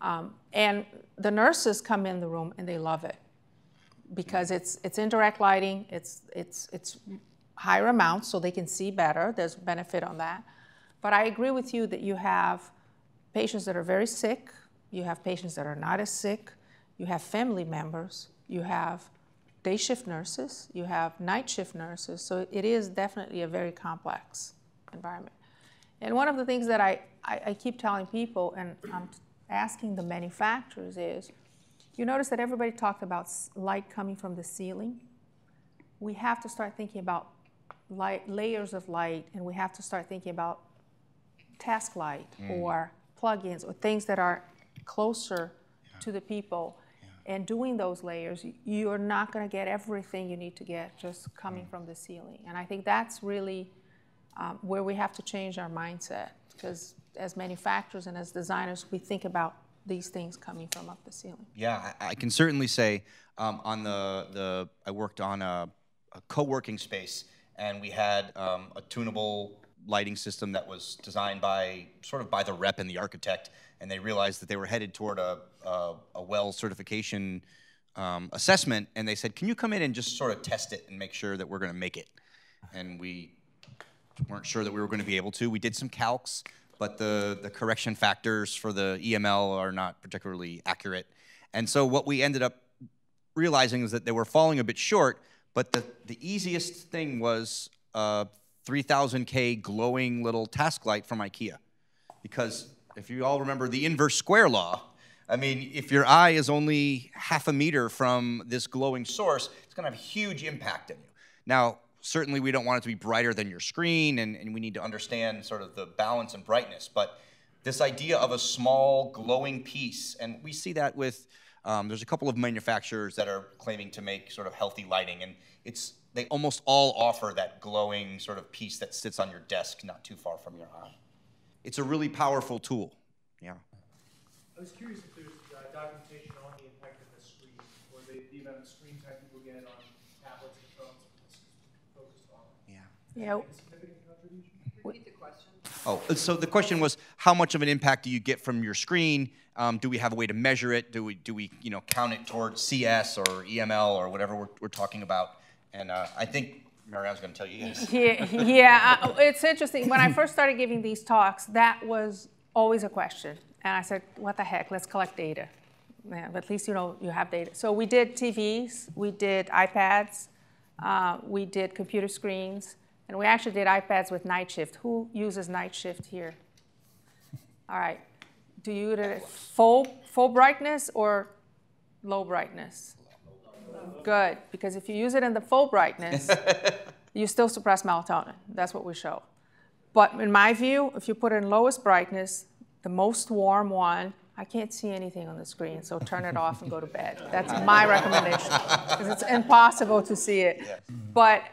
And the nurses come in the room, and they love it because it's indirect lighting. It's higher amounts, so they can see better. There's benefit on that. But I agree with you that you have patients that are very sick. You have patients that are not as sick. You have family members. You have day shift nurses, you have night shift nurses, so it is definitely a very complex environment. And one of the things that I keep telling people, and I'm asking the manufacturers, is you notice that everybody talked about light coming from the ceiling. We have to start thinking about layers of light, and we have to start thinking about task light or plugins or things that are closer to the people. and doing those layers, you're not going to get everything you need to get just coming from the ceiling. And I think that's really where we have to change our mindset, because as manufacturers and as designers, we think about these things coming from up the ceiling. Yeah, I can certainly say on I worked on a co-working space, and we had a tunable lighting system that was designed by the rep and the architect, and they realized that they were headed toward a well certification assessment, and they said, can you come in and just sort of test it and make sure that we're going to make it? And we weren't sure that we were going to be able to. We did some calcs, but the correction factors for the EML are not particularly accurate. And so what we ended up realizing is that they were falling a bit short, but the easiest thing was 3000K glowing little task light from IKEA. Because if you all remember the inverse square law, I mean, if your eye is only half a meter from this glowing source, it's going to have a huge impact on you. Now, certainly we don't want it to be brighter than your screen, and we need to understand sort of the balance and brightness, but this idea of a small glowing piece, and we see that with, there's a couple of manufacturers that are claiming to make sort of healthy lighting, and they almost all offer that glowing sort of piece that sits on your desk not too far from your eye. It's a really powerful tool, yeah. I was curious if there's documentation on the impact of the screen, or the amount of screen time people get on tablets and phones focused on. Yeah. Yeah. Repeat the question. Oh, so the question was, how much of an impact do you get from your screen? Do we have a way to measure it? Do we count it towards CS or EML or whatever we're talking about? And I think Mariana's going to tell you yes. Yeah, it's interesting. When I first started giving these talks, that was always a question. And I said, what the heck, let's collect data. Yeah, but at least you have data. So we did TVs, we did iPads, we did computer screens, and we actually did iPads with night shift. Who uses night shift here? All right. Do you do it full brightness or low brightness? Good, because if you use it in the full brightness, you still suppress melatonin. That's what we show. But in my view, if you put it in lowest brightness, the most warm one, I can't see anything on the screen, so turn it off and go to bed. That's my recommendation, because it's impossible to see it. Yes. But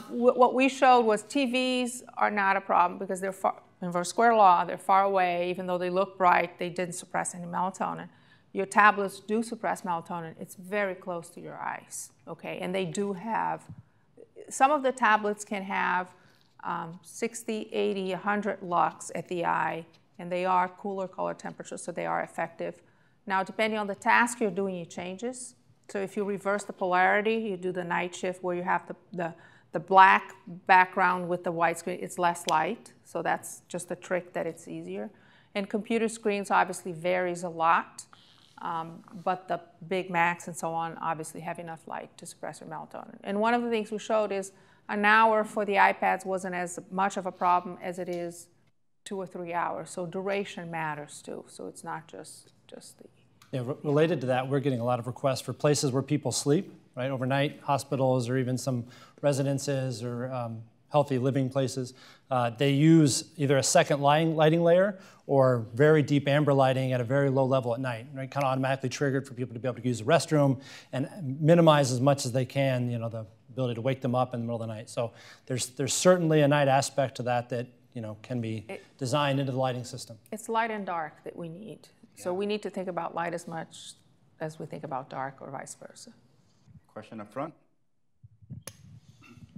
what we showed was TVs are not a problem because they're inverse square law, they're far away. Even though they look bright, they didn't suppress any melatonin. Your tablets do suppress melatonin. It's very close to your eyes, okay? And they do have, some of the tablets can have 60, 80, 100 lux at the eye, and they are cooler color temperature, so they are effective. Now, depending on the task you're doing, it changes. So if you reverse the polarity, you do the night shift where you have the black background with the white screen, it's less light. So that's just a trick that it's easier. And computer screens obviously varies a lot, but the Big Macs and so on obviously have enough light to suppress your melatonin. And one of the things we showed is an hour for the iPads wasn't as much of a problem as it is 2 or 3 hours. So duration matters too. So it's not just the... Yeah, related to that, we're getting a lot of requests for places where people sleep, right? Overnight, hospitals, or even some residences or healthy living places. They use either a second lighting layer or very deep amber lighting at a very low level at night, right? Kind of automatically triggered for people to be able to use the restroom and minimize as much as they can, the ability to wake them up in the middle of the night. So there's certainly a night aspect to that can be designed into the lighting system. It's light and dark that we need. Yeah. So we need to think about light as much as we think about dark or vice versa. Question up front.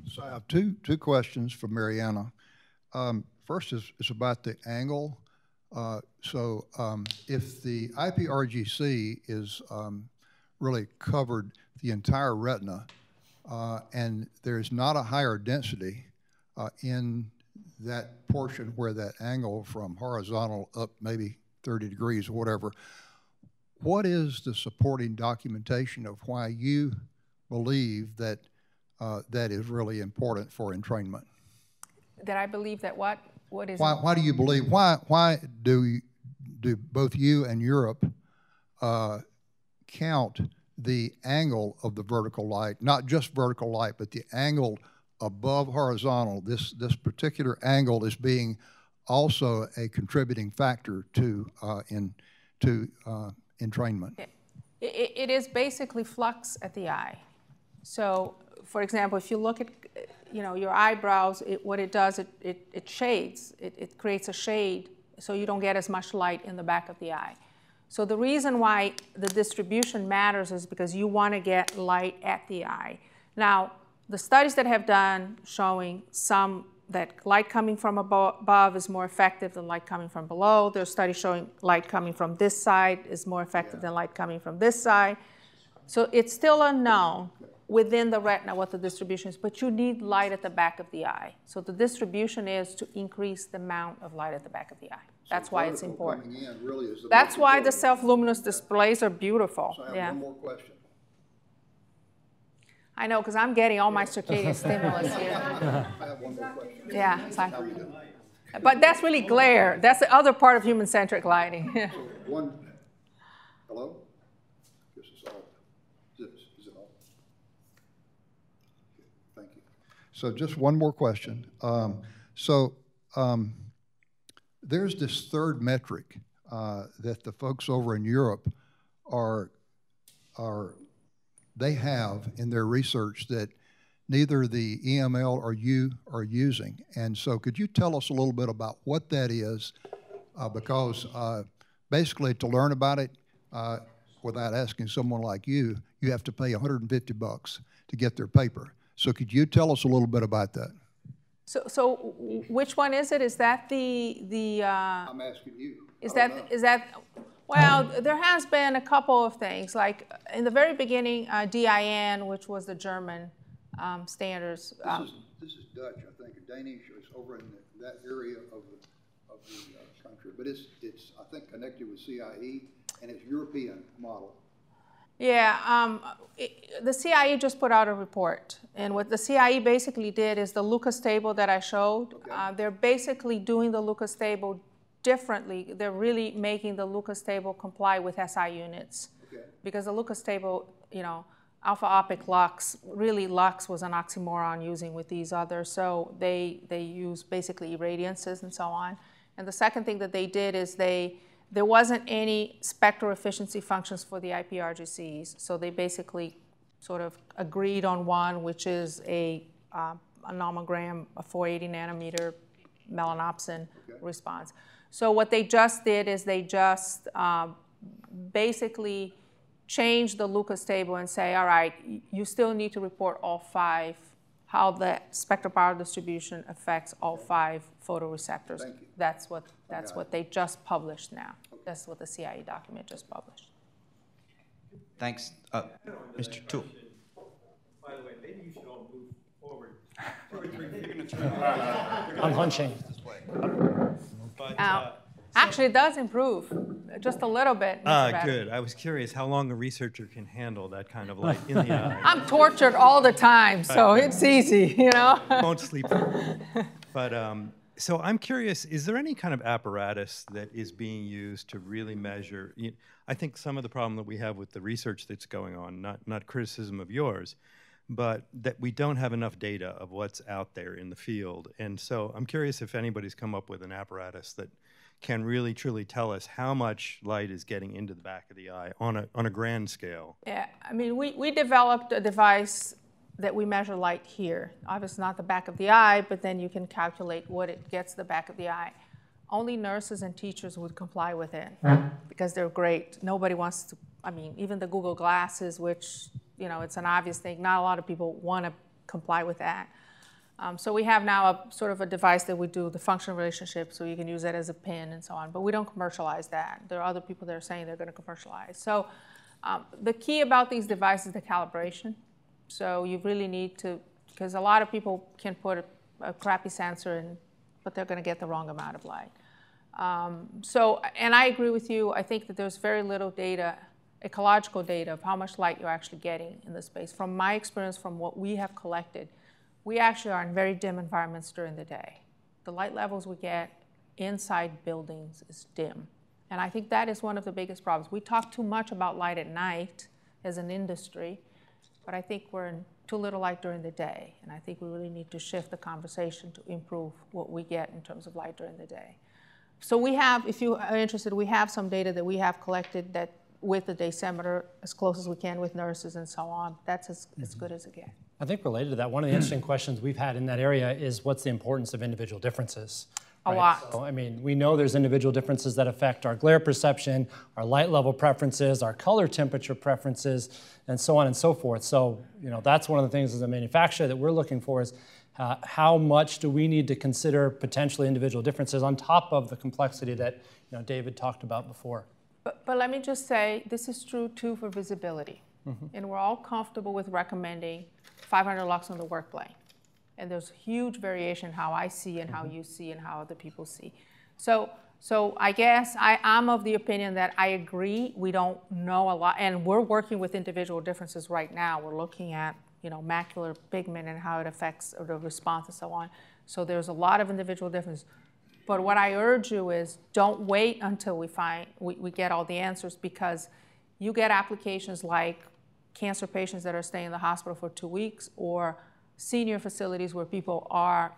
So I have two questions for Mariana. First is about the angle. If the IPRGC is really covered the entire retina and there's not a higher density in that portion where that angle from horizontal up maybe 30 degrees or whatever, what is the supporting documentation of why you believe that that is really important for entrainment? That I believe that what is... Why do you believe, why do both you and Europe count the angle of the vertical light, not just vertical light, but the angle above horizontal? This particular angle is being also a contributing factor to entrainment. It is basically flux at the eye. So, for example, if you look at your eyebrows, what it does, it shades. It creates a shade so you don't get as much light in the back of the eye. So the reason why the distribution matters is because you want to get light at the eye. Now, the studies that have done showing that light coming from above is more effective than light coming from below. There's studies showing light coming from this side is more effective than light coming from this side. So it's still unknown within the retina what the distribution is, but you need light at the back of the eye. So the distribution is to increase the amount of light at the back of the eye. That's why it's important. That's why the self-luminous displays are beautiful. So I have one more question. I know, because I'm getting all my circadian stimulus here. I have one more question. Yeah, but that's really glare. That's the other part of human-centric lighting. Hello? This is all. Is it all? Okay, thank you. So just one more question. There's this third metric that the folks over in Europe they have in their research that neither the EML or you are using. And so could you tell us a little bit about what that is? Because basically to learn about it, without asking someone like you, you have to pay $150 to get their paper. So could you tell us a little bit about that? So which one is it? Is that the I'm asking you. Is that, well, there has been a couple of things. Like in the very beginning, DIN, which was the German standards. This is Dutch, I think. Danish is over in that area of the country. But it's I think, connected with CIE, and it's European model. Yeah, the CIE just put out a report. And what the CIE basically did is the Lucas table that I showed. Okay. They're basically doing the Lucas table differently. They're really making the Lucas table comply with SI units. Okay. Because the Lucas table, alpha opic lux, really lux was an oxymoron using with these others. So they use basically irradiances and so on. And the second thing that they did is there wasn't any spectral efficiency functions for the IPRGCs, so they basically sort of agreed on one, which is a nomogram, a 480 nanometer melanopsin response. So what they just did is they just basically changed the Lucas table and say, all right, you still need to report all 5, how the spectral power distribution affects all 5 photoreceptors. Thank you. That's what they just published now. Okay. That's what the CIE document just published. Thanks. Mr. Toole. By the way, maybe you should all move forward. I'm hunching. Actually, it does improve just a little bit. Good. I was curious how long a researcher can handle that kind of light in the eye. I'm tortured all the time, so it's easy, Won't sleep. But so I'm curious, is there any kind of apparatus that is being used to really measure? I think some of the problem that we have with the research that's going on, not criticism of yours, but that we don't have enough data of what's out there in the field. And so I'm curious if anybody's come up with an apparatus that can really truly tell us how much light is getting into the back of the eye on a grand scale. Yeah, I mean, we developed a device that we measure light here. Obviously not the back of the eye, but then you can calculate what it gets the back of the eye. Only nurses and teachers would comply with it because they're great. Nobody wants to, even the Google Glasses, which, it's an obvious thing. Not a lot of people want to comply with that. So we have now a sort of a device that we do the function relationship, so you can use it as a pin and so on, but we don't commercialize that. There are other people that are saying they're going to commercialize. So the key about these devices is the calibration. So you really need to, because a lot of people can put a crappy sensor in, but they're going to get the wrong amount of light. And I agree with you. I think that there's very little data, ecological data, of how much light you're actually getting in this space. From my experience, from what we have collected, we actually are in very dim environments during the day. The light levels we get inside buildings is dim. And I think that is one of the biggest problems. We talk too much about light at night as an industry, but I think we're in too little light during the day. And I think we really need to shift the conversation to improve what we get in terms of light during the day. So we have, if you are interested, we have some data that we have collected that with the dosimeter as close as we can with nurses and so on. That's as good as it gets. I think related to that, one of the interesting questions we've had in that area is what's the importance of individual differences? A lot. So, I mean, we know there's individual differences that affect our glare perception, our light level preferences, our color temperature preferences, and so on and so forth. So, you know, that's one of the things as a manufacturer that we're looking for is how much do we need to consider potentially individual differences on top of the complexity that, you know, David talked about before. But let me just say, this is true too for visibility. And we're all comfortable with recommending 500 lux on the work plane. And there's huge variation how I see and how you see and how other people see. So I guess I'm of the opinion that I agree we don't know a lot, and we're working with individual differences right now. We're looking at, you know, macular pigment and how it affects the response and so on. So there's a lot of individual differences. But what I urge you is don't wait until we get all the answers, because you get applications like cancer patients that are staying in the hospital for 2 weeks, or senior facilities where people are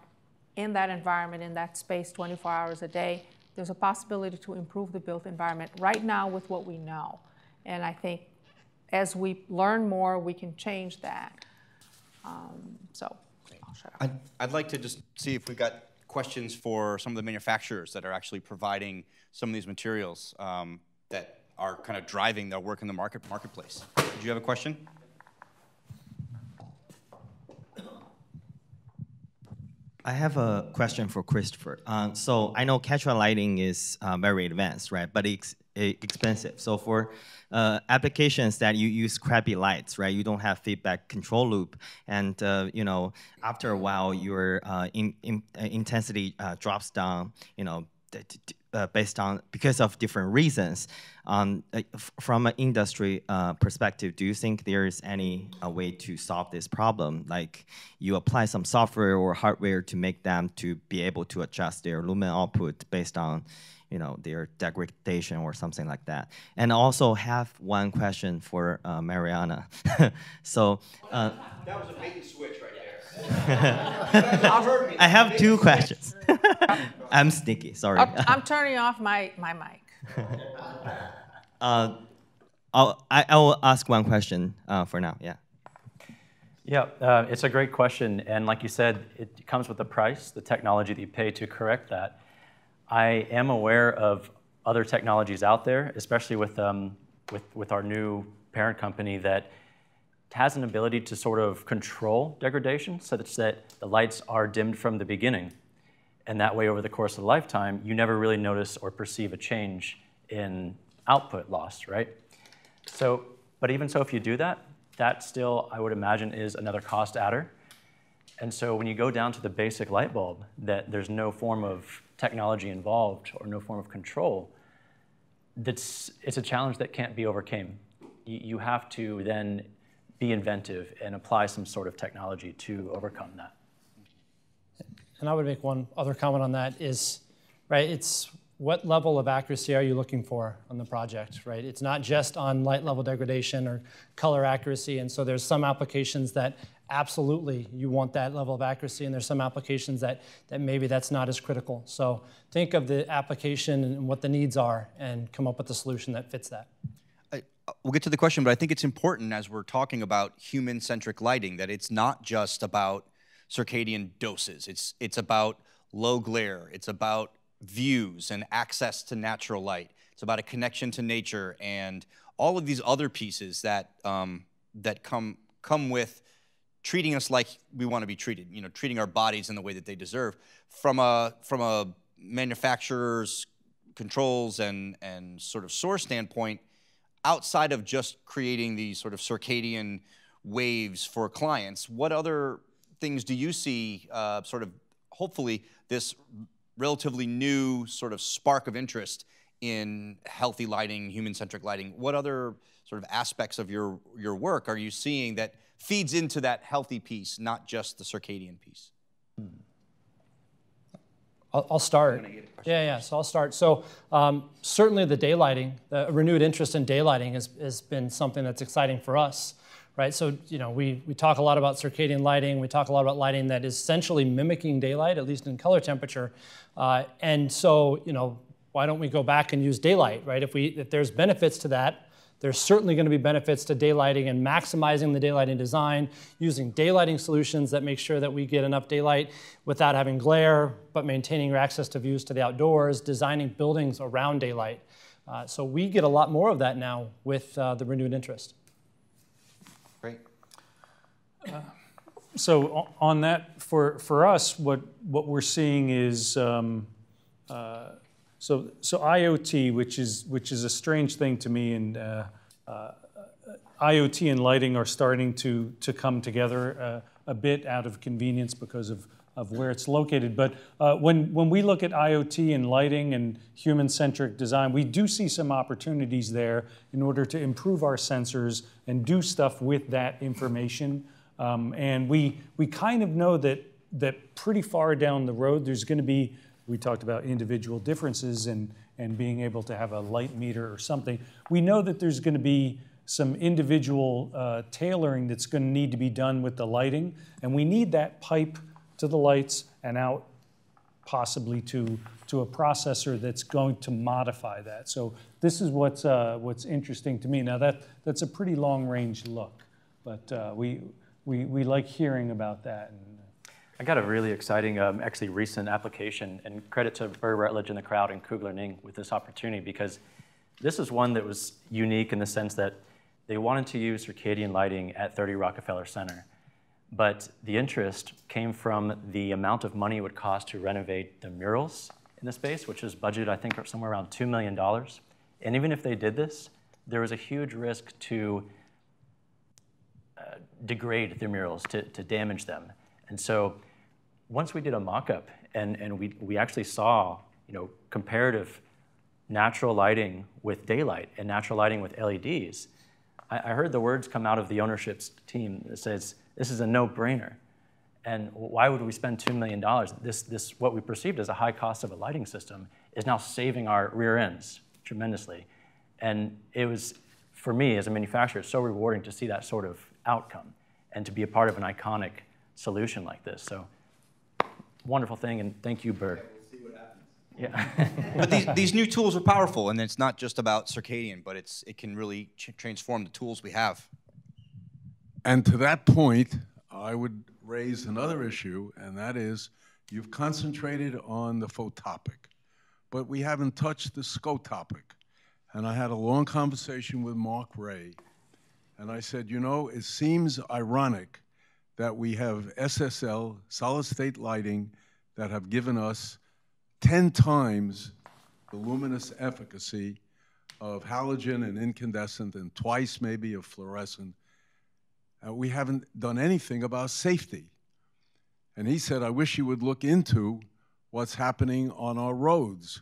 in that environment, in that space 24 hours a day. There's a possibility to improve the built environment right now with what we know. And I think as we learn more, we can change that. So I'll shut up. I'd like to just see if we've got questions for some of the manufacturers that are actually providing some of these materials that are kind of driving their work in the marketplace. Did you have a question? I have a question for Christopher. So I know catch-up lighting is very advanced, right? But it's expensive. So for applications that you use crappy lights, right? You don't have feedback control loop, and you know, after a while, your intensity drops down. You know, because of different reasons. From an industry perspective, do you think there is any way to solve this problem? Like you apply some software or hardware to make them to be able to adjust their lumen output based on, you know, their degradation or something like that. And also have one question for Mariana. So that was a bait and switch right there. I have two questions. I'm sneaky, sorry. I'm turning off my mic. I will ask one question for now, yeah. Yeah, it's a great question. And like you said, it comes with a price, the technology that you pay to correct that. I am aware of other technologies out there, especially with our new parent company, that has an ability to sort of control degradation such that the lights are dimmed from the beginning. And that way, over the course of the lifetime, you never really notice or perceive a change in output loss, right? So, but even so, if you do that, that still, I would imagine, is another cost adder. And so when you go down to the basic light bulb, that there's no form of technology involved or no form of control, it's a challenge that can't be overcome. You have to then be inventive and apply some sort of technology to overcome that. And I would make one other comment on that is, right, it's what level of accuracy are you looking for on the project, right? It's not just on light level degradation or color accuracy, and so there's some applications that absolutely you want that level of accuracy, and there's some applications that maybe that's not as critical. So think of the application and what the needs are and come up with a solution that fits that. We'll get to the question, but I think it's important as we're talking about human-centric lighting that it's not just about circadian doses. It's about low glare. It's about views and access to natural light. It's about a connection to nature and all of these other pieces that that come with treating us like we want to be treated. You know, treating our bodies in the way that they deserve. From a manufacturer's controls and sort of source standpoint, outside of just creating these sort of circadian waves for clients, what other things do you see sort of, hopefully, this relatively new sort of spark of interest in healthy lighting, human-centric lighting? What other sort of aspects of your work are you seeing that feeds into that healthy piece, not just the circadian piece? I'll start. So I'll start. So certainly the daylighting, the renewed interest in daylighting has been something that's exciting for us, right? So, you know, we talk a lot about circadian lighting. We talk a lot about lighting that is essentially mimicking daylight, at least in color temperature. And so, you know, why don't we go back and use daylight, right? If there's benefits to that, There's certainly going to be benefits to daylighting and maximizing the daylighting design, using daylighting solutions that make sure that we get enough daylight without having glare, but maintaining your access to views to the outdoors, designing buildings around daylight. So we get a lot more of that now with the renewed interest. Great. So on that, for us, what we're seeing is so IoT, which is a strange thing to me, and IoT and lighting are starting to come together a bit out of convenience because of where it's located. But when we look at IoT and lighting and human-centric design, we do see some opportunities there in order to improve our sensors and do stuff with that information. And we kind of know that pretty far down the road, there's going to be, we talked about individual differences and being able to have a light meter or something. We know that there's going to be some individual tailoring that's going to need to be done with the lighting, and we need that pipe to the lights and out possibly to a processor that's going to modify that. So this is what's interesting to me. Now that's a pretty long-range look, but we like hearing about that. I got a really exciting, actually recent application, and credit to Burr Rutledge in the crowd and Kugler Ning with this opportunity, because this is one that was unique in the sense that they wanted to use circadian lighting at 30 Rockefeller Center. But the interest came from the amount of money it would cost to renovate the murals in the space, which is budgeted, I think, somewhere around $2 million. And even if they did this, there was a huge risk to degrade the murals, to damage them. And so once we did a mock-up and we actually saw, comparative natural lighting with daylight and natural lighting with LEDs, I heard the words come out of the ownership's team that says, this is a no-brainer. And why would we spend $2 million? This, what we perceived as a high cost of a lighting system is now saving our rear ends tremendously. And it was, for me as a manufacturer, so rewarding to see that sort of outcome and to be a part of an iconic solution like this. So wonderful thing, and thank you, Burr. We'll see what happens. Yeah. But these new tools are powerful, and it's not just about circadian, but it can really transform the tools we have. And to that point, I would raise another issue, and that is you've concentrated on the photopic, but we haven't touched the scotopic. And I had a long conversation with Mark Ray, and I said, it seems ironic that we have SSL, solid-state lighting, that have given us 10 times the luminous efficacy of halogen and incandescent and twice maybe of fluorescent. We haven't done anything about safety. And he said, I wish you would look into what's happening on our roads.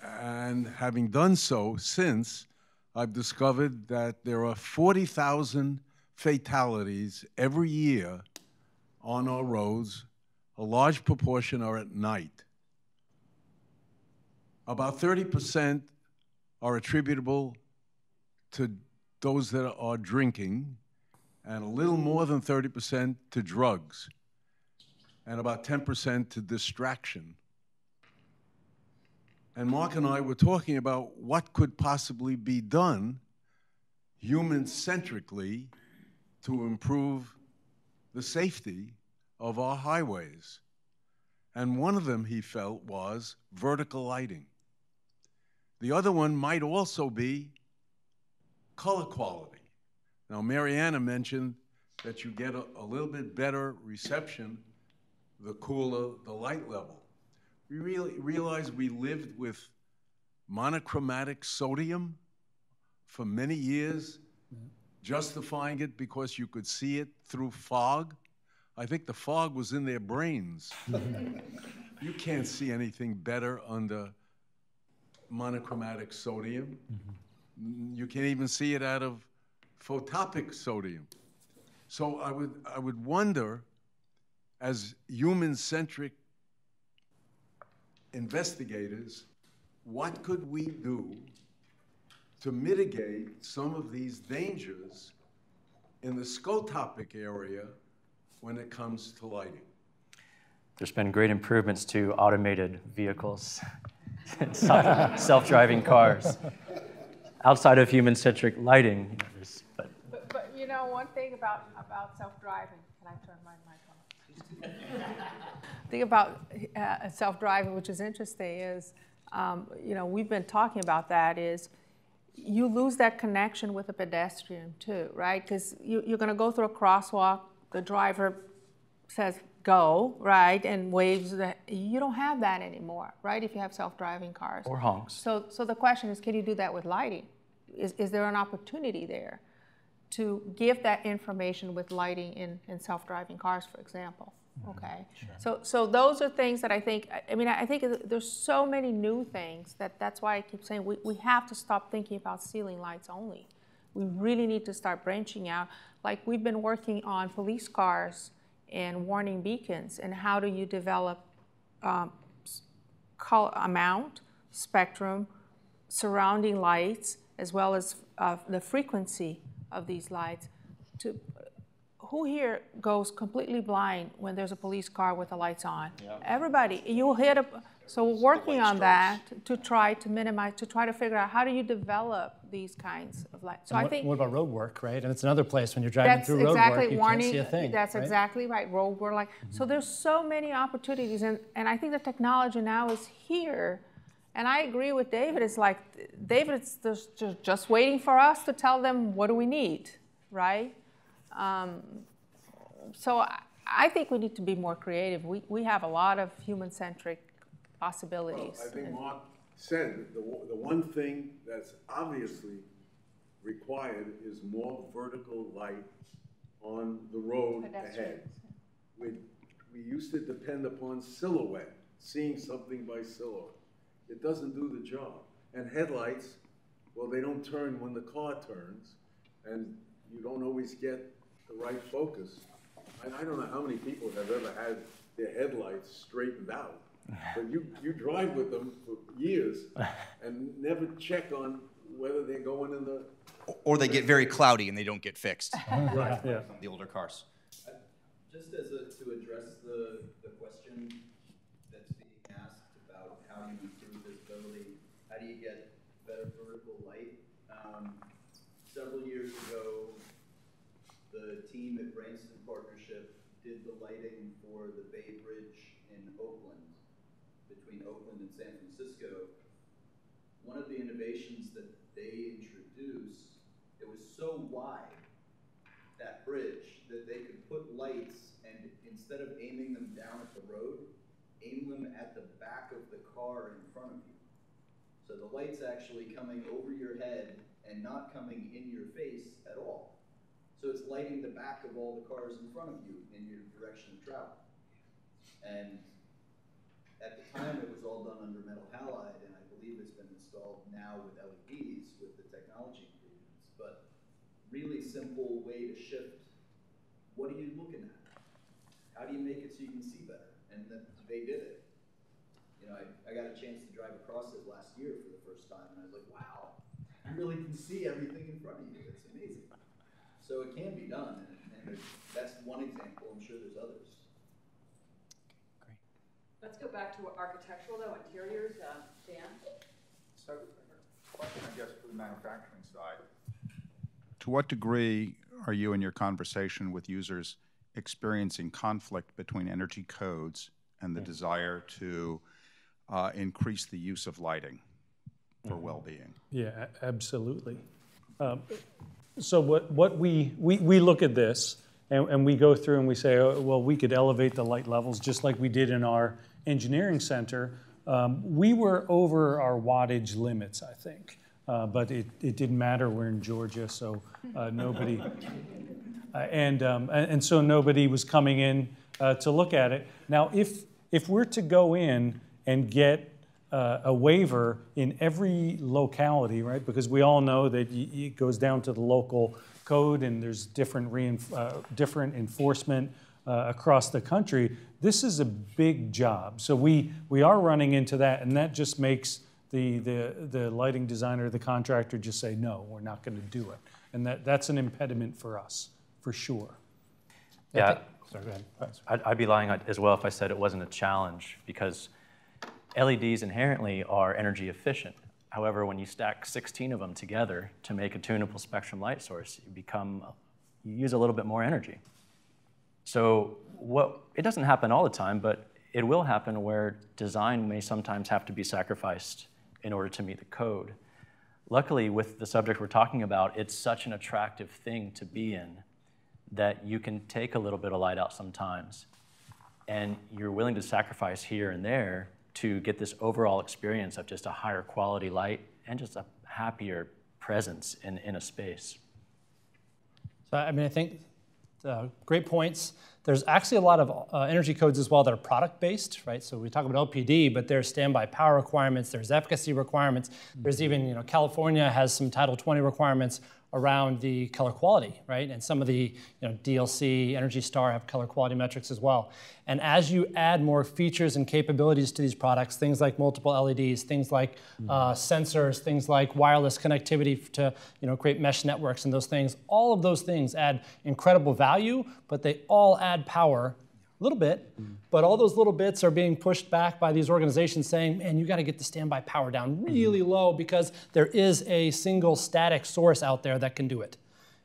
And having done so since, I've discovered that there are 40,000 fatalities every year on our roads. A large proportion are at night. About 30% are attributable to those that are drinking, and a little more than 30% to drugs, and about 10% to distraction. And Mark and I were talking about what could possibly be done human-centrically to improve the safety of our highways. And one of them, he felt, was vertical lighting. The other one might also be color quality. Now, Mariana mentioned that you get a little bit better reception the cooler the light level. We really realized we lived with monochromatic sodium for many years, justifying it because you could see it through fog. I think the fog was in their brains. You can't see anything better under monochromatic sodium. You can't even see it out of photopic sodium. So I would wonder, as human-centric investigators, what could we do to mitigate some of these dangers in the scotopic area when it comes to lighting? There's been great improvements to automated vehicles, self-driving cars. outside of human-centric lighting, you know, But you know, one thing about self-driving, can I turn my mic on? The thing about self-driving, which is interesting, is, you know, we've been talking about that, is you lose that connection with a pedestrian too, right? Because you're going to go through a crosswalk, the driver says go, right, and waves. You don't have that anymore, right, if you have self-driving cars. Or honks. So the question is, can you do that with lighting? Is there an opportunity there to give that information with lighting in self-driving cars, for example? Okay, sure. So those are things that I think there's so many new things that's why I keep saying we have to stop thinking about ceiling lights only. We really need to start branching out. Like we've been working on police cars and warning beacons, and how do you develop amount, spectrum, surrounding lights, as well as the frequency of these lights. Who here goes completely blind when there's a police car with the lights on? Yep. Everybody. You'll hit so we're working on that to try to minimize, to try to figure out how do you develop these kinds of lights. So I think. What about road work, right? And it's another place when you're driving through road work, you can't see a thing. That's right? exactly right. Road work, like so. There's so many opportunities, and I think the technology now is here. And I agree with David. It's like David is just waiting for us to tell them what do we need, right? So I think we need to be more creative. We have a lot of human-centric possibilities. Well, I think Mark said the one thing that's obviously required is more vertical light on the road ahead. We used to depend upon silhouette, seeing something by silhouette. It doesn't do the job. And headlights, well, they don't turn when the car turns, and you don't always get the right focus. I don't know how many people have ever had their headlights straightened out, but you drive with them for years and never check on whether they're going in the... Or they get very cloudy and they don't get fixed. Right. Yeah. The older cars. Just as to address the question that's being asked about how do you improve visibility, how do you get better vertical light? Several years ago, the team at Rensselaer Partnership did the lighting for the Bay Bridge in Oakland, between Oakland and San Francisco. One of the innovations that they introduced, it was so wide, that bridge, that they could put lights and instead of aiming them down at the road, aim them at the back of the car in front of you. So the light's actually coming over your head and not coming in your face at all. So it's lighting the back of all the cars in front of you in your direction of travel. And at the time it was all done under metal halide, and I believe it's been installed now with LEDs with the technology improvements. But really simple way to shift, what are you looking at? How do you make it so you can see better? And they did it. You know, I got a chance to drive across it last year for the first time, and I was like, wow, you really can see everything in front of you. It's amazing. So it can be done, and that's one example. I'm sure there's others. Great. Let's go back to architectural, though, interiors. Dan? So, question, I guess, for the manufacturing side. To what degree are you in your conversation with users experiencing conflict between energy codes and the desire to increase the use of lighting for well-being? Yeah, absolutely. So what we look at this and we go through and we say, oh, well, we could elevate the light levels just like we did in our engineering center. We were over our wattage limits, I think, but it didn't matter. We're in Georgia, so nobody, and so nobody was coming in to look at it. Now, if we're to go in and get a waiver in every locality, right? Because we all know that it goes down to the local code, and there's different enforcement across the country. This is a big job, so we are running into that, and that just makes the lighting designer, the contractor, just say no, we're not going to do it, and that's an impediment for us, for sure. Yeah, sorry, go ahead. I'd be lying as well if I said it wasn't a challenge, because LEDs inherently are energy efficient. However, when you stack 16 of them together to make a tunable spectrum light source, you use a little bit more energy. So it doesn't happen all the time, but it will happen where design may sometimes have to be sacrificed in order to meet the code. Luckily, with the subject we're talking about, it's such an attractive thing to be in that you can take a little bit of light out sometimes, and you're willing to sacrifice here and there to get this overall experience of just a higher quality light and just a happier presence in a space. So, I mean, I think great points. There's actually a lot of energy codes as well that are product-based, right? So we talk about LPD, but there's standby power requirements, there's efficacy requirements, there's even, California has some Title 20 requirements around the color quality, right? And some of the DLC, Energy Star have color quality metrics as well. And as you add more features and capabilities to these products, things like multiple LEDs, things like sensors, things like wireless connectivity to create mesh networks and those things, all of those things add incredible value, but they all add power a little bit, but all those little bits are being pushed back by these organizations saying, man, you got to get the standby power down really low because there is a single static source out there that can do it.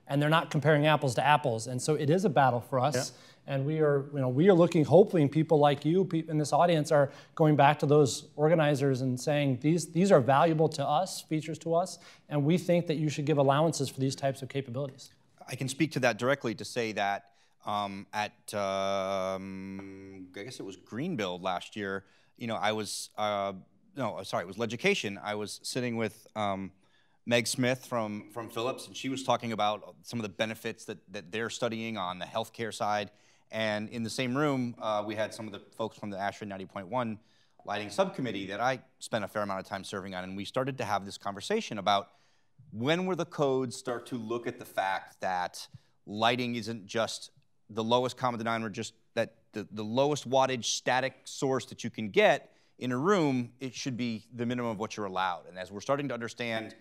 And they're not comparing apples to apples. And so it is a battle for us. Yeah. And we are looking, hopefully people like you in this audience are going back to those organizers and saying, these are valuable to us, features to us, and we think that you should give allowances for these types of capabilities. I can speak to that directly to say that I guess it was Greenbuild last year, I was, no, sorry, it was Leducation. I was sitting with Meg Smith from Philips, and she was talking about some of the benefits that they're studying on the healthcare side. And in the same room, we had some of the folks from the ASHRAE 90.1 lighting subcommittee that I spent a fair amount of time serving on, and we started to have this conversation about when will the codes start to look at the fact that lighting isn't just the lowest common denominator, just that the lowest wattage static source that you can get in a room, it should be the minimum of what you're allowed. And as we're starting to understand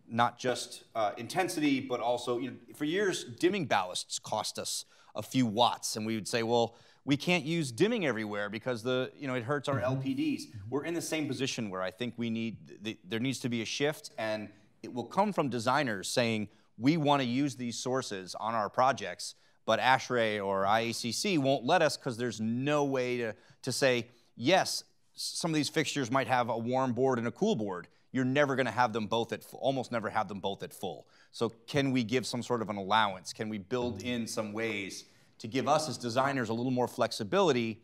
not just intensity, but also, for years, dimming ballasts cost us a few watts. And we would say, well, we can't use dimming everywhere because it hurts our LPDs. We're in the same position where I think there needs to be a shift, and it will come from designers saying, we want to use these sources on our projects, but ASHRAE or IECC won't let us because there's no way to say, yes, some of these fixtures might have a warm board and a cool board. You're never going to have them both at full, almost never have them both at full. So can we give some sort of an allowance? Can we build in some ways to give us as designers a little more flexibility,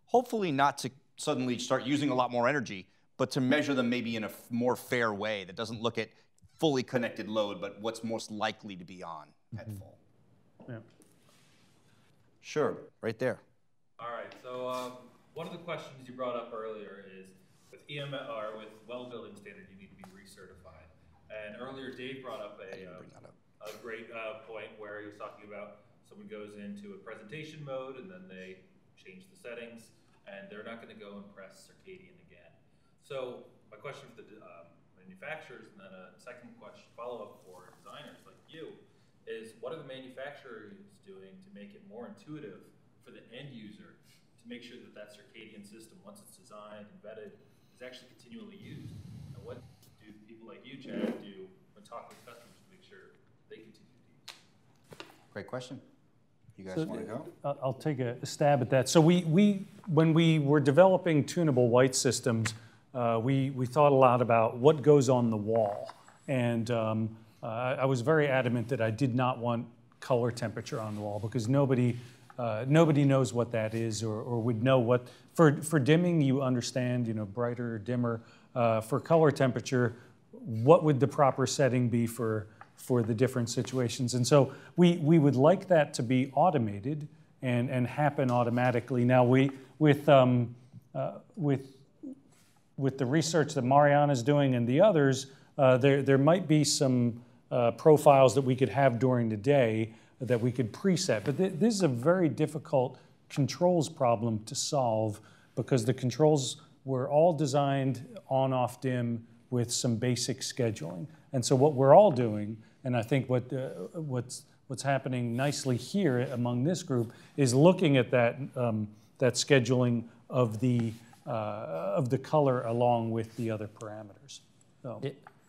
hopefully not to suddenly start using a lot more energy, but to measure them maybe in a more fair way that doesn't look at fully connected load, but what's most likely to be on at full. Yeah. Sure, right there. All right, so one of the questions you brought up earlier is with with well building standard, you need to be recertified. And earlier, Dave brought up a great point where he was talking about someone goes into a presentation mode and then they change the settings and they're not going to go and press circadian again. So my question for the manufacturers, and then a second question, follow-up for designers like you, is what are the manufacturers doing to make it more intuitive for the end user to make sure that circadian system, once it's designed and vetted, is actually continually used? And what do people like you, Chad, do when talking with customers to make sure they continue to use? Great question. You guys want to go? I'll take a stab at that. So when we were developing tunable light systems, we thought a lot about what goes on the wall. And I was very adamant that I did not want color temperature on the wall because nobody knows what that is or would know what. For dimming, you understand, brighter or dimmer. For color temperature, what would the proper setting be for the different situations? And so we would like that to be automated and happen automatically. Now with the research that Mariana is doing and the others, there might be some profiles that we could have during the day that we could preset. But this is a very difficult controls problem to solve because the controls were all designed on-off dim with some basic scheduling. And so what we're all doing, and I think what's happening nicely here among this group, is looking at that scheduling of the color along with the other parameters. So.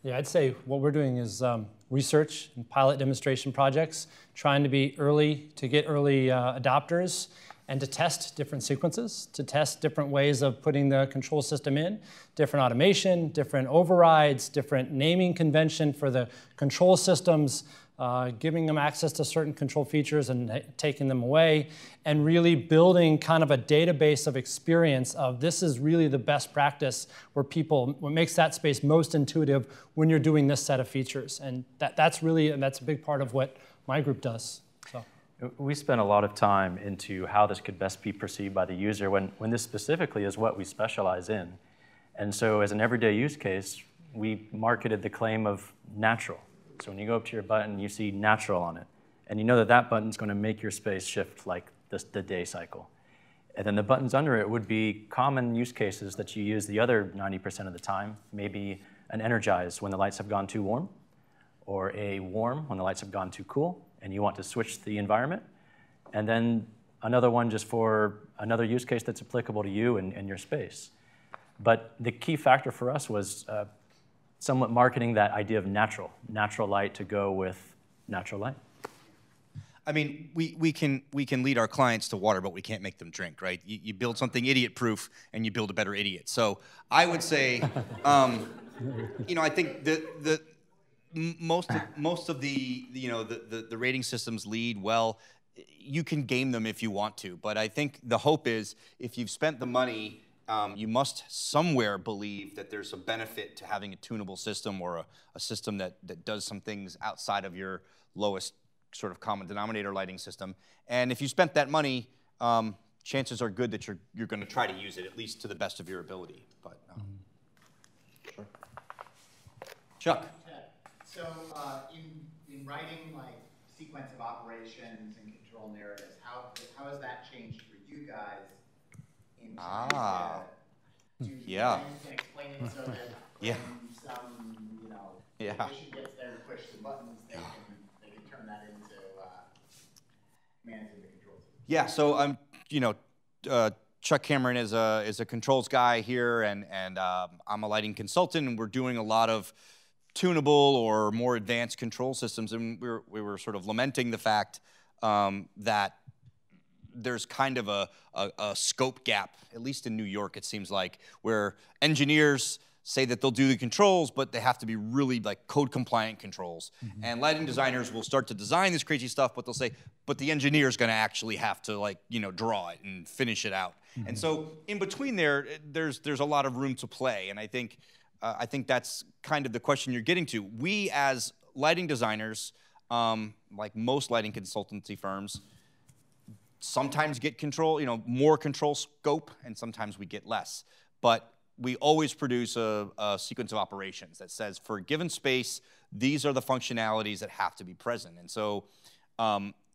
Yeah, I'd say what we're doing is research and pilot demonstration projects, trying to be early, to get early adopters, and to test different sequences, to test different ways of putting the control system in, different automation, different overrides, different naming convention for the control systems, giving them access to certain control features and taking them away, and really building kind of a database of experience of this is really the best practice where what makes that space most intuitive when you're doing this set of features. And that's a big part of what my group does. So. We spent a lot of time into how this could best be perceived by the user when this specifically is what we specialize in. And so as an everyday use case, we marketed the claim of natural. So when you go up to your button, you see natural on it. And you know that that button's going to make your space shift like the day cycle. And then the buttons under it would be common use cases that you use the other 90% of the time, maybe an energize when the lights have gone too warm, or a warm when the lights have gone too cool, and you want to switch the environment. And then another one just for another use case that's applicable to you and your space. But the key factor for us was somewhat marketing that idea of natural light to go with natural light. I mean, we can lead our clients to water, but we can't make them drink, right? You build something idiot-proof, and you build a better idiot. So I would say, I think most of the rating systems lead well. You can game them if you want to, but I think the hope is if you've spent the money, you must somewhere believe that there's a benefit to having a tunable system or a system that does some things outside of your lowest sort of common denominator lighting system. And if you spent that money, chances are good that you're going to try to use it, at least to the best of your ability. But sure. Chuck. So in writing like sequence of operations and control narratives, how has that changed for you guys in trying to do things and explain it so that when some patient gets there to push some buttons, they can turn that into managing the controls? Yeah, so I'm Chuck Cameron is a controls guy here, and I'm a lighting consultant, and we're doing a lot of tunable or more advanced control systems, and we were sort of lamenting the fact that there's kind of a scope gap, at least in New York it seems like, where engineers say that they'll do the controls, but they have to be really like code compliant controls. Mm-hmm. And lighting designers will start to design this crazy stuff, but they'll say, but the engineer's gonna actually have to draw it and finish it out. Mm-hmm. And so in between there's a lot of room to play, and I think that's kind of the question you're getting to. We as lighting designers, like most lighting consultancy firms, sometimes get more control scope, and sometimes we get less. But we always produce a sequence of operations that says, for a given space, these are the functionalities that have to be present. And so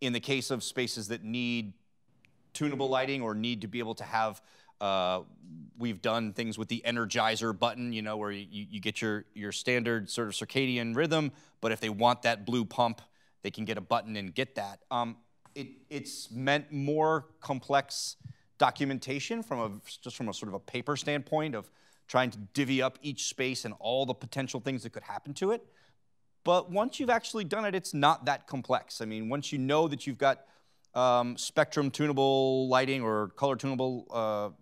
in the case of spaces that need tunable lighting or need to be able to have, we've done things with the Energizer button, where you get your standard sort of circadian rhythm, but if they want that blue pump, they can get a button and get that. It's meant more complex documentation just from a sort of a paper standpoint of trying to divvy up each space and all the potential things that could happen to it. But once you've actually done it, it's not that complex. I mean, once you know that you've got spectrum tunable lighting or color tunable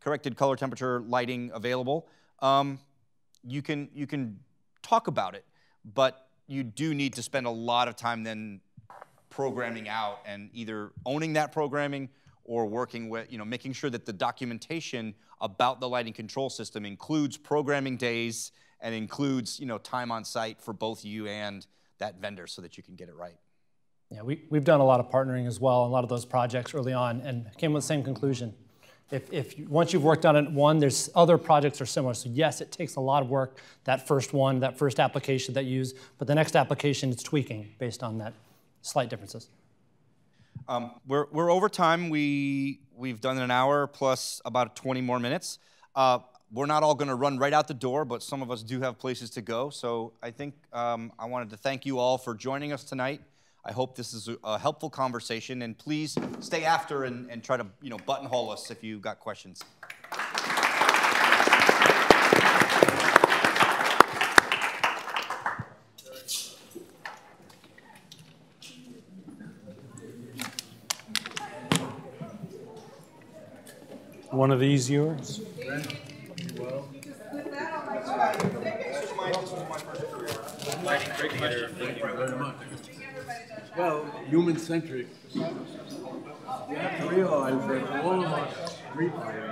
corrected color temperature lighting available, you can talk about it, but you do need to spend a lot of time then programming out and either owning that programming or working with, making sure that the documentation about the lighting control system includes programming days and includes, time on site for both you and that vendor so that you can get it right. Yeah, we've done a lot of partnering as well, a lot of those projects early on, and came with the same conclusion. Once you've worked on it, there's other projects are similar. So yes, it takes a lot of work, that first application that you use, but the next application is tweaking based on that slight differences. We're over time. We've done an hour plus about 20 more minutes. We're not all going to run right out the door, but some of us do have places to go. So I think I wanted to thank you all for joining us tonight. I hope this is a helpful conversation, and please stay after and try to buttonhole us if you've got questions. One of these yours? Well, human-centric. You have to realize that all of our street lighting